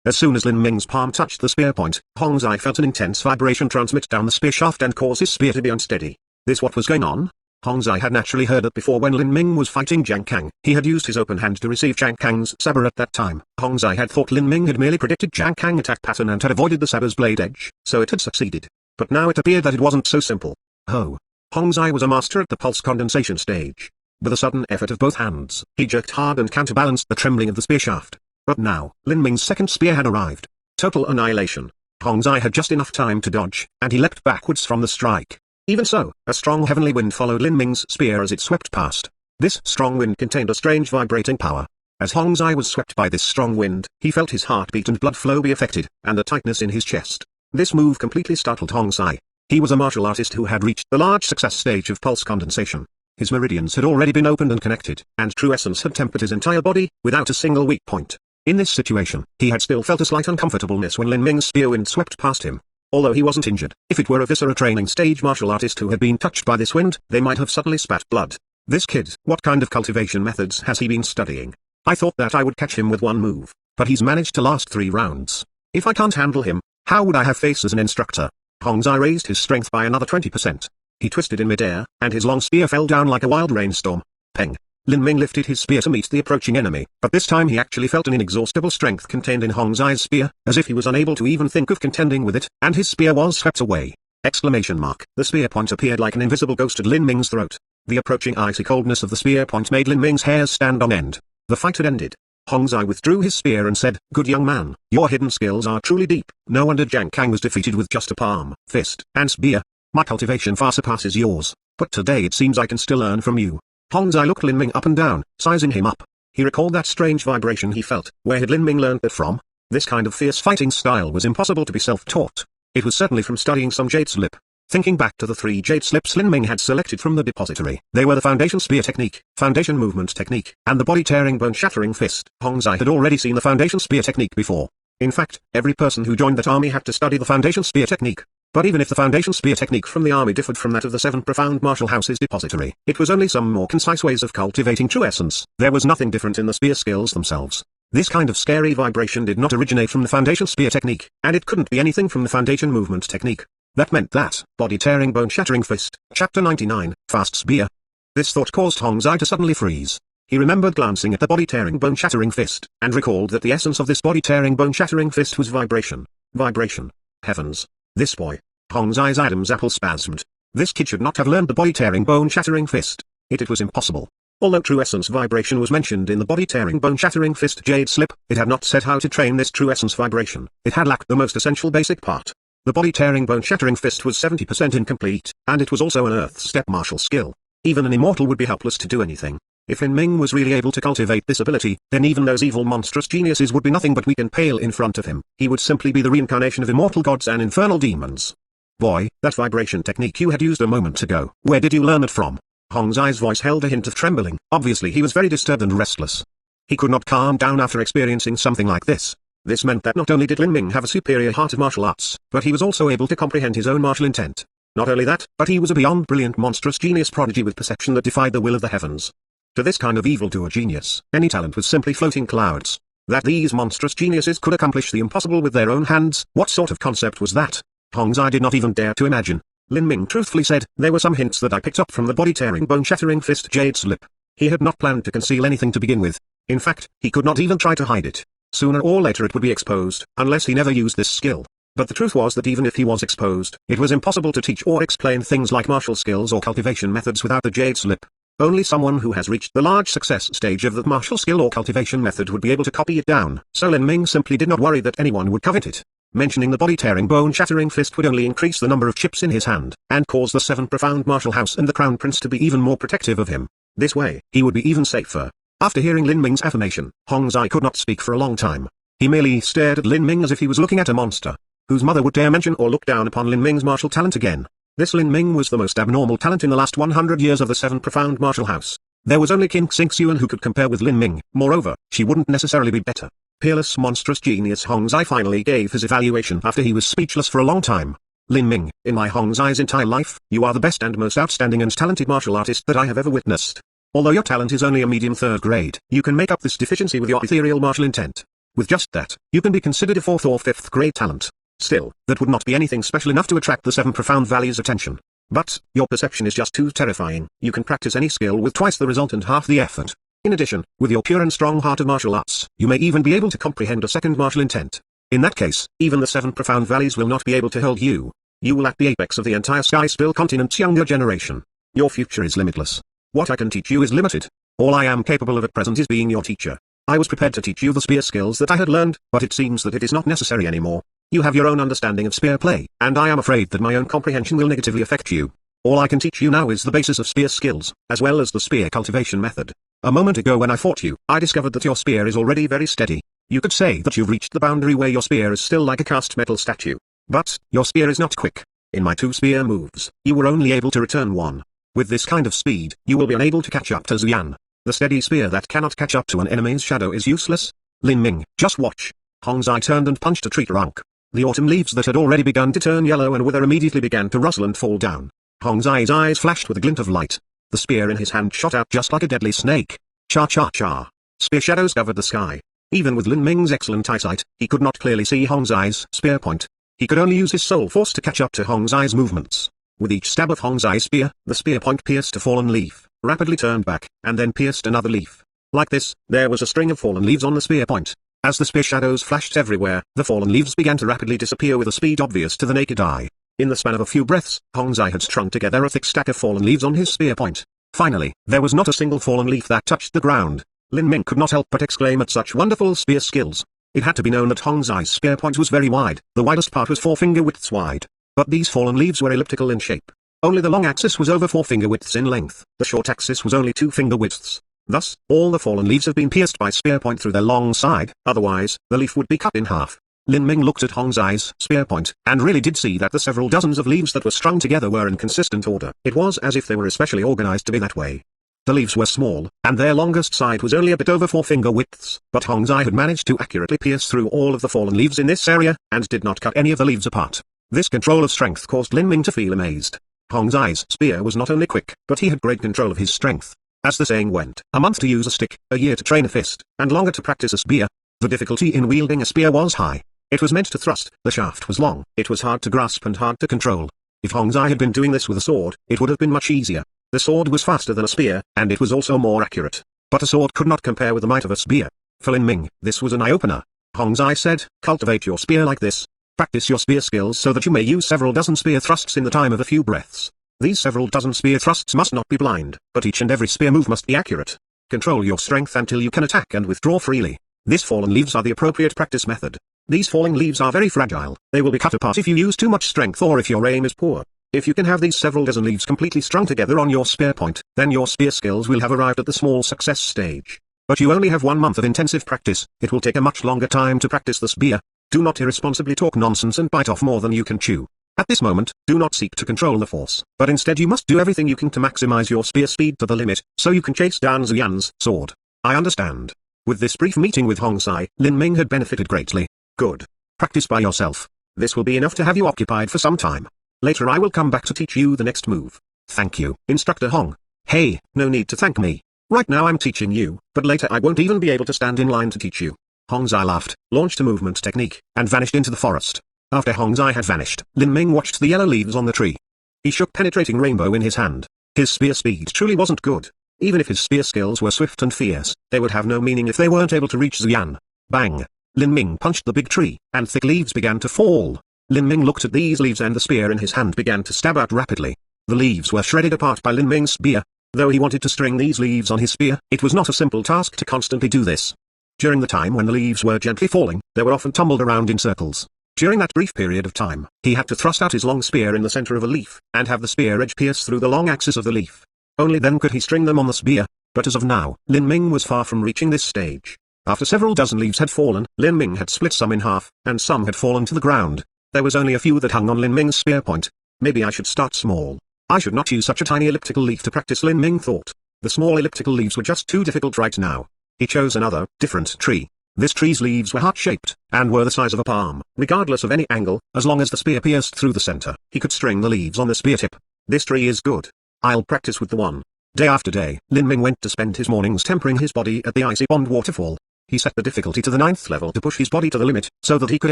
As soon as Lin Ming's palm touched the spear point, Hong Zai felt an intense vibration transmit down the spear shaft and cause his spear to be unsteady. This what was going on? Hong Zai had naturally heard that before when Lin Ming was fighting Jiang Kang, he had used his open hand to receive Jiang Kang's saber at that time. Hong Zai had thought Lin Ming had merely predicted Jiang Kang's attack pattern and had avoided the saber's blade edge, so it had succeeded. But now it appeared that it wasn't so simple. Hong Zai was a master at the pulse condensation stage. With a sudden effort of both hands, he jerked hard and counterbalanced the trembling of the spear shaft. But now, Lin Ming's second spear had arrived. Total annihilation. Hong Zai had just enough time to dodge, and he leapt backwards from the strike. Even so, a strong heavenly wind followed Lin Ming's spear as it swept past. This strong wind contained a strange vibrating power. As Hong Zai was swept by this strong wind, he felt his heartbeat and blood flow be affected, and a tightness in his chest. This move completely startled Hong Zai. He was a martial artist who had reached the large success stage of pulse condensation. His meridians had already been opened and connected, and true essence had tempered his entire body, without a single weak point. In this situation, he had still felt a slight uncomfortableness when Lin Ming's spear wind swept past him. Although he wasn't injured, if it were a viscera training stage martial artist who had been touched by this wind, they might have suddenly spat blood. This kid, what kind of cultivation methods has he been studying? I thought that I would catch him with one move, but he's managed to last 3 rounds. If I can't handle him, how would I have face as an instructor? Hong Zai raised his strength by another 20%. He twisted in midair, and his long spear fell down like a wild rainstorm. Peng. Lin Ming lifted his spear to meet the approaching enemy, but this time he actually felt an inexhaustible strength contained in Hong Zai's spear, as if he was unable to even think of contending with it, and his spear was swept away. The spear point appeared like an invisible ghost at Lin Ming's throat. The approaching icy coldness of the spear point made Lin Ming's hairs stand on end. The fight had ended. Hong Zai withdrew his spear and said, "Good young man, your hidden skills are truly deep. No wonder Jiang Kang was defeated with just a palm, fist, and spear. My cultivation far surpasses yours, but today it seems I can still learn from you." Hong Zai looked Lin Ming up and down, sizing him up. He recalled that strange vibration he felt. Where had Lin Ming learned that from? This kind of fierce fighting style was impossible to be self-taught. It was certainly from studying some jade slip. Thinking back to the 3 jade slips Lin Ming had selected from the depository, they were the foundation spear technique, foundation movement technique, and the body-tearing bone-shattering fist. Hong Zai had already seen the foundation spear technique before. In fact, every person who joined that army had to study the foundation spear technique. But even if the foundation spear technique from the army differed from that of the 7 profound martial houses depository, it was only some more concise ways of cultivating true essence. There was nothing different in the spear skills themselves. This kind of scary vibration did not originate from the foundation spear technique, and it couldn't be anything from the foundation movement technique. That meant that, body-tearing bone-shattering fist, Chapter 99, Fast Spear. This thought caused Hong Zai to suddenly freeze. He remembered glancing at the body-tearing bone-shattering fist, and recalled that the essence of this body-tearing bone-shattering fist was vibration. Vibration. Heavens. This boy. Hong Zai's Adam's apple spasmed. This kid should not have learned the body-tearing bone-shattering fist. It was impossible. Although true essence vibration was mentioned in the body-tearing bone-shattering fist jade slip, it had not said how to train this true essence vibration. It had lacked the most essential basic part. The body-tearing bone-shattering fist was 70% incomplete, and it was also an earth step martial skill. Even an immortal would be helpless to do anything. If Lin Ming was really able to cultivate this ability, then even those evil monstrous geniuses would be nothing but weak and pale in front of him. He would simply be the reincarnation of immortal gods and infernal demons. Boy, that vibration technique you had used a moment ago, where did you learn it from? Hong Zai's voice held a hint of trembling. Obviously he was very disturbed and restless. He could not calm down after experiencing something like this. This meant that not only did Lin Ming have a superior heart of martial arts, but he was also able to comprehend his own martial intent. Not only that, but he was a beyond brilliant monstrous genius prodigy with perception that defied the will of the heavens. To this kind of evildoer genius, any talent was simply floating clouds. That these monstrous geniuses could accomplish the impossible with their own hands, what sort of concept was that? Hong Zai did not even dare to imagine. Lin Ming truthfully said, there were some hints that I picked up from the body-tearing bone-shattering fist jade slip. He had not planned to conceal anything to begin with. In fact, he could not even try to hide it. Sooner or later it would be exposed, unless he never used this skill. But the truth was that even if he was exposed, it was impossible to teach or explain things like martial skills or cultivation methods without the jade slip. Only someone who has reached the large success stage of the martial skill or cultivation method would be able to copy it down, so Lin Ming simply did not worry that anyone would covet it. Mentioning the body-tearing bone-shattering fist would only increase the number of chips in his hand, and cause the 7 profound martial house and the crown prince to be even more protective of him. This way, he would be even safer. After hearing Lin Ming's affirmation, Hong Zai could not speak for a long time. He merely stared at Lin Ming as if he was looking at a monster. Whose mother would dare mention or look down upon Lin Ming's martial talent again? This Lin Ming was the most abnormal talent in the last 100 years of the 7 profound martial house. There was only King Xingxuan who could compare with Lin Ming. Moreover, she wouldn't necessarily be better. Peerless monstrous genius Hong Zai finally gave his evaluation after he was speechless for a long time. Lin Ming, in my Hong Zai's entire life, you are the best and most outstanding and talented martial artist that I have ever witnessed. Although your talent is only a medium 3rd grade, you can make up this deficiency with your ethereal martial intent. With just that, you can be considered a 4th or 5th grade talent. Still, that would not be anything special enough to attract the 7 profound values' attention. But, your perception is just too terrifying. You can practice any skill with twice the result and half the effort. In addition, with your pure and strong heart of martial arts, you may even be able to comprehend a 2nd martial intent. In that case, even the 7 profound values will not be able to hold you. You will at the apex of the entire Sky Spill continent's younger generation. Your future is limitless. What I can teach you is limited. All I am capable of at present is being your teacher. I was prepared to teach you the spear skills that I had learned, but it seems that it is not necessary anymore. You have your own understanding of spear play, and I am afraid that my own comprehension will negatively affect you. All I can teach you now is the basis of spear skills, as well as the spear cultivation method. A moment ago when I fought you, I discovered that your spear is already very steady. You could say that you've reached the boundary where your spear is still like a cast metal statue. But, your spear is not quick. In my 2 spear moves, you were only able to return 1. With this kind of speed, you will be unable to catch up to Zuyan. The steady spear that cannot catch up to an enemy's shadow is useless. Lin Ming, just watch. Hong Zai turned and punched a tree trunk. The autumn leaves that had already begun to turn yellow and wither immediately began to rustle and fall down. Hong Zai's eyes flashed with a glint of light. The spear in his hand shot out just like a deadly snake. Cha-cha-cha. Spear shadows covered the sky. Even with Lin Ming's excellent eyesight, he could not clearly see Hong Zai's spear point. He could only use his soul force to catch up to Hong Zai's movements. With each stab of Hong Zai's spear, the spear point pierced a fallen leaf, rapidly turned back, and then pierced another leaf. Like this, there was a string of fallen leaves on the spear point. As the spear shadows flashed everywhere, the fallen leaves began to rapidly disappear with a speed obvious to the naked eye. In the span of a few breaths, Hong Zai had strung together a thick stack of fallen leaves on his spear point. Finally, there was not a single fallen leaf that touched the ground. Lin Ming could not help but exclaim at such wonderful spear skills. It had to be known that Hong Zai's spear point was very wide. The widest part was 4 finger widths wide. But these fallen leaves were elliptical in shape. Only the long axis was over 4 finger widths in length. The short axis was only 2 finger widths. Thus, all the fallen leaves have been pierced by spear point through their long side, otherwise, the leaf would be cut in half. Lin Ming looked at Hong Zai's spear point, and really did see that the several dozens of leaves that were strung together were in consistent order. It was as if they were especially organized to be that way. The leaves were small, and their longest side was only a bit over 4 finger widths, but Hong Zai had managed to accurately pierce through all of the fallen leaves in this area, and did not cut any of the leaves apart. This control of strength caused Lin Ming to feel amazed. Hong Zai's spear was not only quick, but he had great control of his strength. As the saying went, a month to use a stick, a year to train a fist, and longer to practice a spear. The difficulty in wielding a spear was high. It was meant to thrust, the shaft was long, it was hard to grasp and hard to control. If Hong Zai had been doing this with a sword, it would have been much easier. The sword was faster than a spear, and it was also more accurate. But a sword could not compare with the might of a spear. For Lin Ming, this was an eye-opener. Hong Zai said, cultivate your spear like this. Practice your spear skills so that you may use several dozen spear thrusts in the time of a few breaths. These several dozen spear thrusts must not be blind, but each and every spear move must be accurate. Control your strength until you can attack and withdraw freely. This fallen leaves are the appropriate practice method. These falling leaves are very fragile. They will be cut apart if you use too much strength or if your aim is poor. If you can have these several dozen leaves completely strung together on your spear point, then your spear skills will have arrived at the small success stage. But you only have 1 month of intensive practice. It will take a much longer time to practice the spear. Do not irresponsibly talk nonsense and bite off more than you can chew. At this moment, do not seek to control the force, but instead you must do everything you can to maximize your spear speed to the limit, so you can chase down Zuyan's sword. I understand. With this brief meeting with Hong Sai, Lin Ming had benefited greatly. Good. Practice by yourself. This will be enough to have you occupied for some time. Later I will come back to teach you the next move. Thank you, Instructor Hong. Hey, no need to thank me. Right now I'm teaching you, but later I won't even be able to stand in line to teach you. Hong Sai laughed, launched a movement technique, and vanished into the forest. After Hong Sai had vanished, Lin Ming watched the yellow leaves on the tree. He shook penetrating rainbow in his hand. His spear speed truly wasn't good. Even if his spear skills were swift and fierce, they would have no meaning if they weren't able to reach Zuyan. Bang! Lin Ming punched the big tree, and thick leaves began to fall. Lin Ming looked at these leaves and the spear in his hand began to stab out rapidly. The leaves were shredded apart by Lin Ming's spear. Though he wanted to string these leaves on his spear, it was not a simple task to constantly do this. During the time when the leaves were gently falling, they were often tumbled around in circles. During that brief period of time, he had to thrust out his long spear in the center of a leaf, and have the spear edge pierce through the long axis of the leaf. Only then could he string them on the spear, but as of now, Lin Ming was far from reaching this stage. After several dozen leaves had fallen, Lin Ming had split some in half, and some had fallen to the ground. There was only a few that hung on Lin Ming's spear point. Maybe I should start small. I should not use such a tiny elliptical leaf to practice, Lin Ming thought. The small elliptical leaves were just too difficult right now. He chose another, different tree. This tree's leaves were heart-shaped, and were the size of a palm. Regardless of any angle, as long as the spear pierced through the center, he could string the leaves on the spear tip. This tree is good. I'll practice with the one. Day after day, Lin Ming went to spend his mornings tempering his body at the icy pond waterfall. He set the difficulty to the 9th level to push his body to the limit, so that he could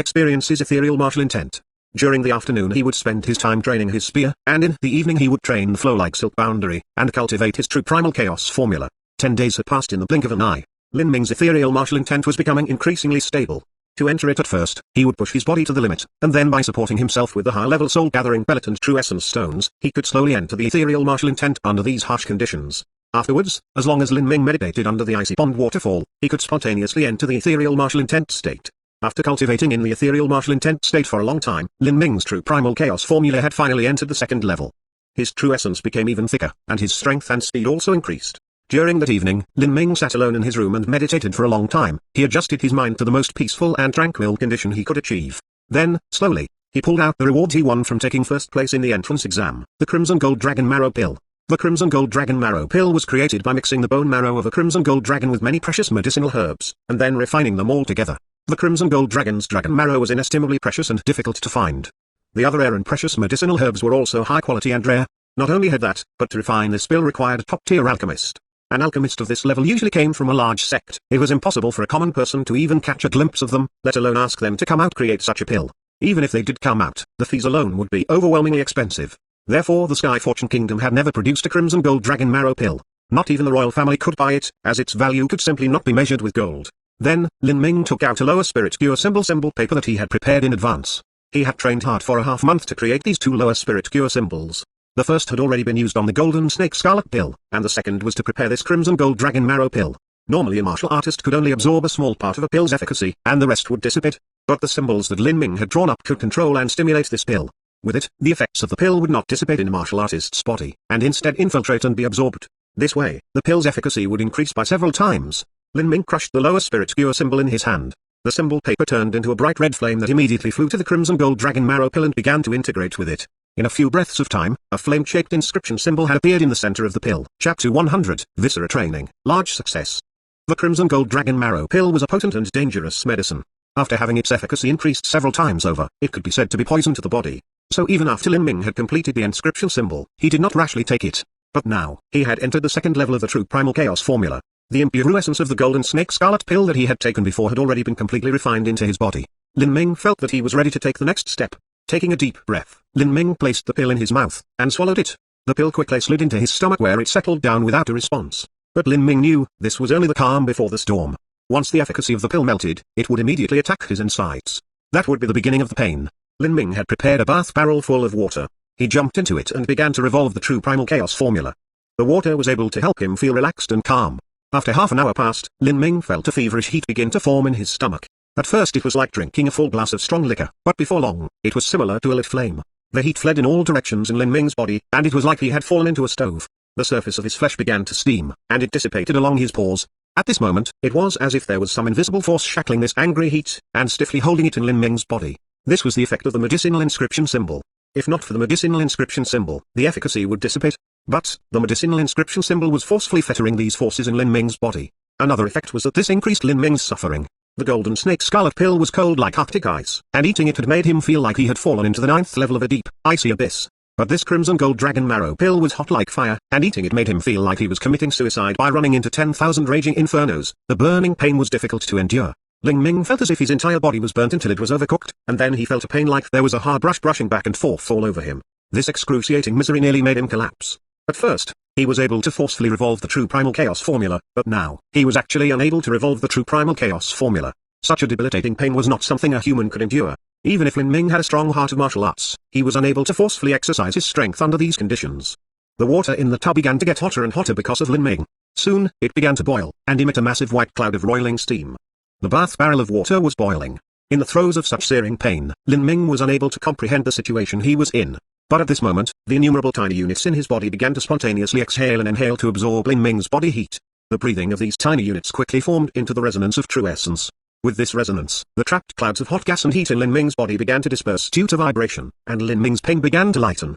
experience his ethereal martial intent. During the afternoon he would spend his time training his spear, and in the evening he would train the flow like silk boundary, and cultivate his true primal chaos formula. 10 days had passed in the blink of an eye. Lin Ming's ethereal martial intent was becoming increasingly stable. To enter it at first, he would push his body to the limit, and then by supporting himself with the high-level soul-gathering pellet and true essence stones, he could slowly enter the ethereal martial intent under these harsh conditions. Afterwards, as long as Lin Ming meditated under the icy pond waterfall, he could spontaneously enter the ethereal martial intent state. After cultivating in the ethereal martial intent state for a long time, Lin Ming's true primal chaos formula had finally entered the 2nd level. His true essence became even thicker, and his strength and speed also increased. During that evening, Lin Ming sat alone in his room and meditated for a long time. He adjusted his mind to the most peaceful and tranquil condition he could achieve. Then, slowly, he pulled out the reward he won from taking first place in the entrance exam, the Crimson Gold Dragon Marrow Pill. The Crimson Gold Dragon Marrow Pill was created by mixing the bone marrow of a Crimson Gold Dragon with many precious medicinal herbs, and then refining them all together. The Crimson Gold Dragon's dragon marrow was inestimably precious and difficult to find. The other rare and precious medicinal herbs were also high quality and rare. Not only had that, but to refine this pill required a top-tier alchemist. An alchemist of this level usually came from a large sect. It was impossible for a common person to even catch a glimpse of them, let alone ask them to come out create such a pill. Even if they did come out, the fees alone would be overwhelmingly expensive. Therefore the Sky Fortune Kingdom had never produced a Crimson Gold Dragon Marrow Pill. Not even the royal family could buy it, as its value could simply not be measured with gold. Then, Lin Ming took out a lower spirit cure symbol paper that he had prepared in advance. He had trained hard for a half-month to create these 2 lower spirit cure symbols. The first had already been used on the Golden Snake Scarlet Pill, and the second was to prepare this Crimson Gold Dragon Marrow Pill. Normally a martial artist could only absorb a small part of a pill's efficacy, and the rest would dissipate. But the symbols that Lin Ming had drawn up could control and stimulate this pill. With it, the effects of the pill would not dissipate in a martial artist's body, and instead infiltrate and be absorbed. This way, the pill's efficacy would increase by several times. Lin Ming crushed the lower spirit cure symbol in his hand. The symbol paper turned into a bright red flame that immediately flew to the Crimson Gold Dragon Marrow Pill and began to integrate with it. In a few breaths of time, a flame-shaped inscription symbol had appeared in the center of the pill. Chapter 100, Viscera Training, Large Success. The Crimson Gold Dragon Marrow Pill was a potent and dangerous medicine. After having its efficacy increased several times over, it could be said to be poison to the body. So even after Lin Ming had completed the inscription symbol, he did not rashly take it. But now, he had entered the 2nd level of the true primal chaos formula. The impure essence of the Golden Snake Scarlet Pill that he had taken before had already been completely refined into his body. Lin Ming felt that he was ready to take the next step. Taking a deep breath, Lin Ming placed the pill in his mouth, and swallowed it. The pill quickly slid into his stomach where it settled down without a response. But Lin Ming knew, this was only the calm before the storm. Once the efficacy of the pill melted, it would immediately attack his insides. That would be the beginning of the pain. Lin Ming had prepared a bath barrel full of water. he jumped into it and began to revolve the true primal chaos formula. The water was able to help him feel relaxed and calm. After half an hour passed, Lin Ming felt a feverish heat begin to form in his stomach. At first it was like drinking a full glass of strong liquor, but before long, it was similar to a lit flame. The heat fled in all directions in Lin Ming's body, and it was like he had fallen into a stove. The surface of his flesh began to steam, and it dissipated along his pores. At this moment, it was as if there was some invisible force shackling this angry heat, and stiffly holding it in Lin Ming's body. This was the effect of the medicinal inscription symbol. If not for the medicinal inscription symbol, the efficacy would dissipate. But, the medicinal inscription symbol was forcefully fettering these forces in Lin Ming's body. Another effect was that this increased Lin Ming's suffering. The golden snake scarlet pill was cold like Arctic ice, and eating it had made him feel like he had fallen into the 9th level of a deep, icy abyss. But this crimson gold dragon marrow pill was hot like fire, and eating it made him feel like he was committing suicide by running into 10,000 raging infernos. The burning pain was difficult to endure. Lin Ming felt as if his entire body was burnt until it was overcooked, and then he felt a pain like there was a hard brush brushing back and forth all over him. This excruciating misery nearly made him collapse. At first, he was able to forcefully revolve the true primal chaos formula, but now, he was actually unable to revolve the true primal chaos formula. Such a debilitating pain was not something a human could endure. Even if Lin Ming had a strong heart of martial arts, he was unable to forcefully exercise his strength under these conditions. The water in the tub began to get hotter and hotter because of Lin Ming. Soon, it began to boil, and emit a massive white cloud of roiling steam. The bath barrel of water was boiling. In the throes of such searing pain, Lin Ming was unable to comprehend the situation he was in. But at this moment, the innumerable tiny units in his body began to spontaneously exhale and inhale to absorb Lin Ming's body heat. The breathing of these tiny units quickly formed into the resonance of true essence. With this resonance, the trapped clouds of hot gas and heat in Lin Ming's body began to disperse due to vibration, and Lin Ming's pain began to lighten.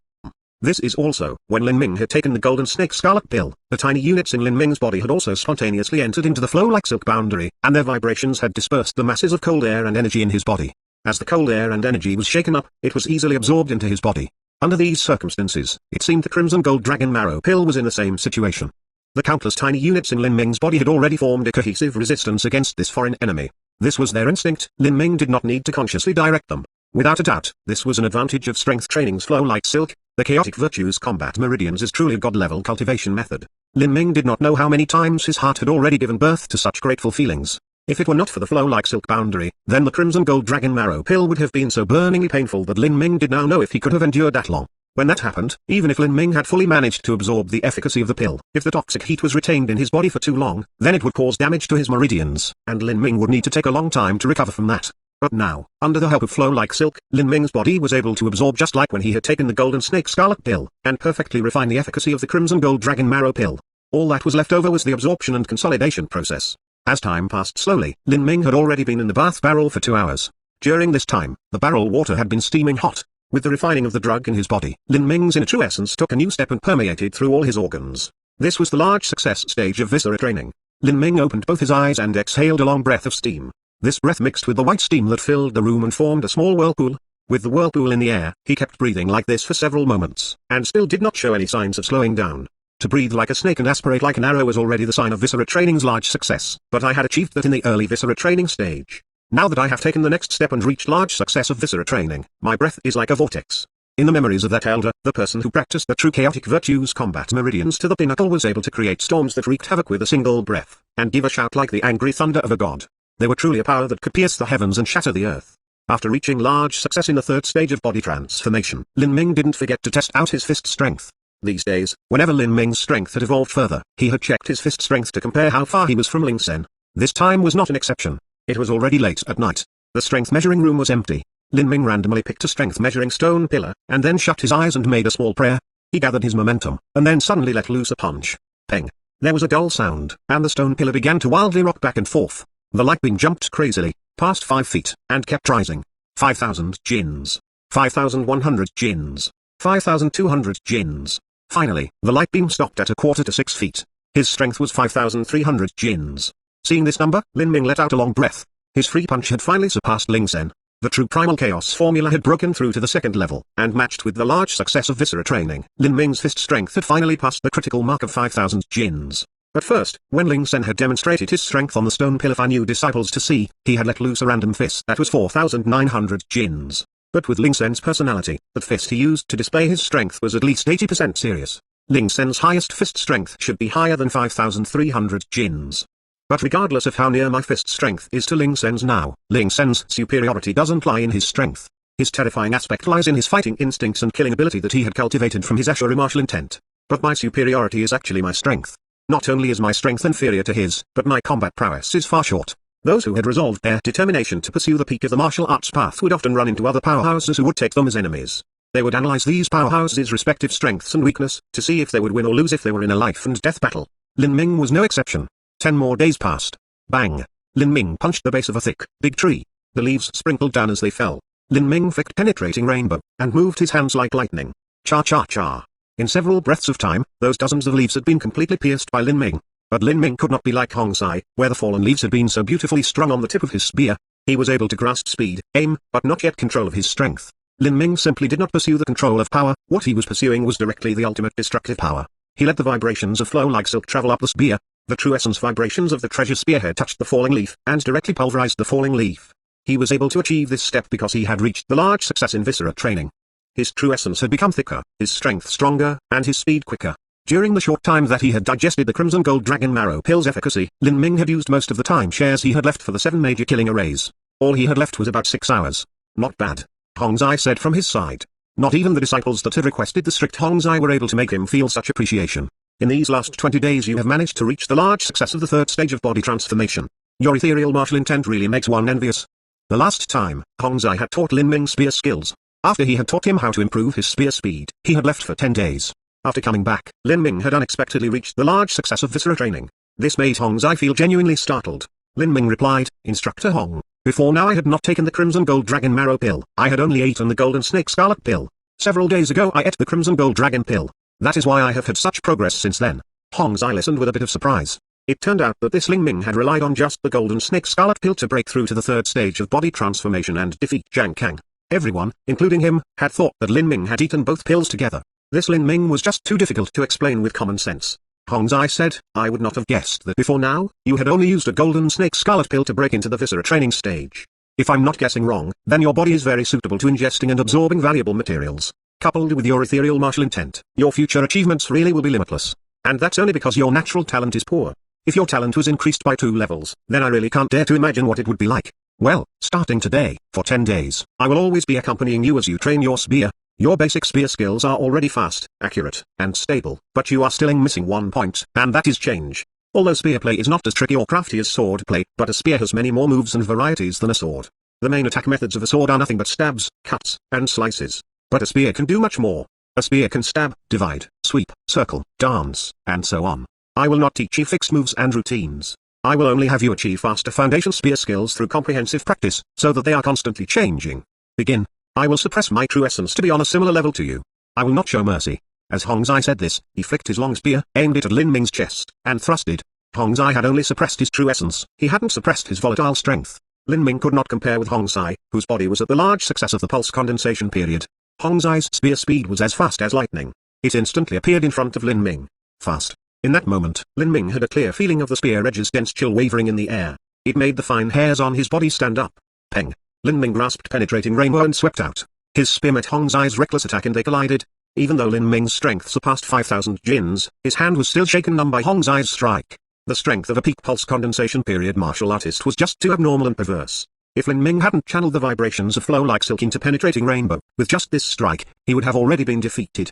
This is also, when Lin Ming had taken the golden snake scarlet pill, the tiny units in Lin Ming's body had also spontaneously entered into the flow like silk boundary, and their vibrations had dispersed the masses of cold air and energy in his body. As the cold air and energy was shaken up, it was easily absorbed into his body. Under these circumstances, it seemed the crimson gold dragon marrow pill was in the same situation. The countless tiny units in Lin Ming's body had already formed a cohesive resistance against this foreign enemy. This was their instinct. Lin Ming did not need to consciously direct them. Without a doubt, this was an advantage of strength training's flow like silk. The chaotic virtues combat meridians is truly a god-level cultivation method. Lin Ming did not know how many times his heart had already given birth to such grateful feelings. If it were not for the flow like silk boundary, then the crimson gold dragon marrow pill would have been so burningly painful that Lin Ming did not know if he could have endured that long. When that happened, even if Lin Ming had fully managed to absorb the efficacy of the pill, if the toxic heat was retained in his body for too long, then it would cause damage to his meridians, and Lin Ming would need to take a long time to recover from that. But now, under the help of flow like silk, Lin Ming's body was able to absorb just like when he had taken the golden snake scarlet pill, and perfectly refine the efficacy of the crimson gold dragon marrow pill. All that was left over was the absorption and consolidation process. As time passed slowly, Lin Ming had already been in the bath barrel for 2 hours. During this time, the barrel water had been steaming hot. With the refining of the drug in his body, Lin Ming's inner true essence took a new step and permeated through all his organs. This was the large success stage of viscera training. Lin Ming opened both his eyes and exhaled a long breath of steam. This breath mixed with the white steam that filled the room and formed a small whirlpool. With the whirlpool in the air, he kept breathing like this for several moments, and still did not show any signs of slowing down. To breathe like a snake and aspirate like an arrow was already the sign of viscera training's large success, but I had achieved that in the early viscera training stage. Now that I have taken the next step and reached large success of viscera training, my breath is like a vortex. In the memories of that elder, the person who practiced the true chaotic virtues combat meridians to the pinnacle was able to create storms that wreaked havoc with a single breath, and give a shout like the angry thunder of a god. They were truly a power that could pierce the heavens and shatter the earth. After reaching large success in the third stage of body transformation, Lin Ming didn't forget to test out his fist strength. These days, whenever Lin Ming's strength had evolved further, he had checked his fist strength to compare how far he was from Ling Sen. This time was not an exception. It was already late at night. The strength measuring room was empty. Lin Ming randomly picked a strength measuring stone pillar, and then shut his eyes and made a small prayer. He gathered his momentum, and then suddenly let loose a punch. Peng. There was a dull sound, and the stone pillar began to wildly rock back and forth. The light beam jumped crazily, past 5 feet, and kept rising. 5,000 jins. 5,100 jins. 5,200 jins. Finally, the light beam stopped at 1/4 to 6 feet. His strength was 5,300 jins. Seeing this number, Lin Ming let out a long breath. His free punch had finally surpassed Ling Sen. The true primal chaos formula had broken through to the second level, and matched with the large success of viscera training, Lin Ming's fist strength had finally passed the critical mark of 5,000 jins. At first, when Ling Sen had demonstrated his strength on the stone pillar for new disciples to see, he had let loose a random fist that was 4,900 jins. But with Ling Sen's personality, that fist he used to display his strength was at least 80% serious. Ling Sen's highest fist strength should be higher than 5,300 jins. But regardless of how near my fist strength is to Ling Sen's now, Ling Sen's superiority doesn't lie in his strength. His terrifying aspect lies in his fighting instincts and killing ability that he had cultivated from his Ashura martial intent. But my superiority is actually my strength. Not only is my strength inferior to his, but my combat prowess is far short. Those who had resolved their determination to pursue the peak of the martial arts path would often run into other powerhouses who would take them as enemies. They would analyze these powerhouses' respective strengths and weakness, to see if they would win or lose if they were in a life and death battle. Lin Ming was no exception. 10 more days passed. Bang! Lin Ming punched the base of a thick, big tree. The leaves sprinkled down as they fell. Lin Ming flicked penetrating rainbow, and moved his hands like lightning. Cha-cha-cha. In several breaths of time, those dozens of leaves had been completely pierced by Lin Ming. But Lin Ming could not be like Hong Sai, where the fallen leaves had been so beautifully strung on the tip of his spear. He was able to grasp speed, aim, but not yet control of his strength. Lin Ming simply did not pursue the control of power. What he was pursuing was directly the ultimate destructive power. He let the vibrations of flow like silk travel up the spear. The true essence vibrations of the treasure spearhead touched the falling leaf, and directly pulverized the falling leaf. He was able to achieve this step because he had reached the large success in viscera training. His true essence had become thicker, his strength stronger, and his speed quicker. During the short time that he had digested the Crimson Gold Dragon Marrow pill's efficacy, Lin Ming had used most of the time shares he had left for the 7 major killing arrays. All he had left was about 6 hours. Not bad. Hong Zai said from his side. Not even the disciples that had requested the strict Hong Zai were able to make him feel such appreciation. In these last 20 days you have managed to reach the large success of the 3rd stage of body transformation. Your ethereal martial intent really makes one envious. The last time, Hong Zai had taught Lin Ming spear skills. After he had taught him how to improve his spear speed, he had left for 10 days. After coming back, Lin Ming had unexpectedly reached the large success of viscera training. This made Hong Zai feel genuinely startled. Lin Ming replied, Instructor Hong, before now I had not taken the Crimson Gold Dragon Marrow pill. I had only eaten the Golden Snake Scarlet pill. Several days ago I ate the Crimson Gold Dragon pill. That is why I have had such progress since then. Hong Zai listened with a bit of surprise. It turned out that this Lin Ming had relied on just the Golden Snake Scarlet pill to break through to the 3rd stage of body transformation and defeat Zhang Kang. Everyone, including him, had thought that Lin Ming had eaten both pills together. This Lin Ming was just too difficult to explain with common sense. Hong Zai said, I would not have guessed that before now, you had only used a Golden Snake Scarlet pill to break into the viscera training stage. If I'm not guessing wrong, then your body is very suitable to ingesting and absorbing valuable materials. Coupled with your ethereal martial intent, your future achievements really will be limitless. And that's only because your natural talent is poor. If your talent was increased by 2 levels, then I really can't dare to imagine what it would be like. Well, starting today, for 10 days, I will always be accompanying you as you train your spear. Your basic spear skills are already fast, accurate, and stable, but you are still missing one point, and that is change. Although spear play is not as tricky or crafty as sword play, but a spear has many more moves and varieties than a sword. The main attack methods of a sword are nothing but stabs, cuts, and slices. But a spear can do much more. A spear can stab, divide, sweep, circle, dance, and so on. I will not teach you fixed moves and routines. I will only have you achieve faster foundation spear skills through comprehensive practice, so that they are constantly changing. Begin. I will suppress my true essence to be on a similar level to you. I will not show mercy. As Hong Zai said this, he flicked his long spear, aimed it at Lin Ming's chest, and thrusted. Hong Zai had only suppressed his true essence, he hadn't suppressed his volatile strength. Lin Ming could not compare with Hong Zai, whose body was at the large success of the pulse condensation period. Hong Zai's spear speed was as fast as lightning. It instantly appeared in front of Lin Ming. Fast. In that moment, Lin Ming had a clear feeling of the spear edge's dense chill wavering in the air. It made the fine hairs on his body stand up. Peng. Lin Ming grasped penetrating rainbow and swept out. His spear met Hong Zai's reckless attack and they collided. Even though Lin Ming's strength surpassed 5,000 jins, his hand was still shaken numb by Hong Zai's strike. The strength of a peak pulse condensation period martial artist was just too abnormal and perverse. If Lin Ming hadn't channeled the vibrations of flow like silk into penetrating rainbow, with just this strike, he would have already been defeated.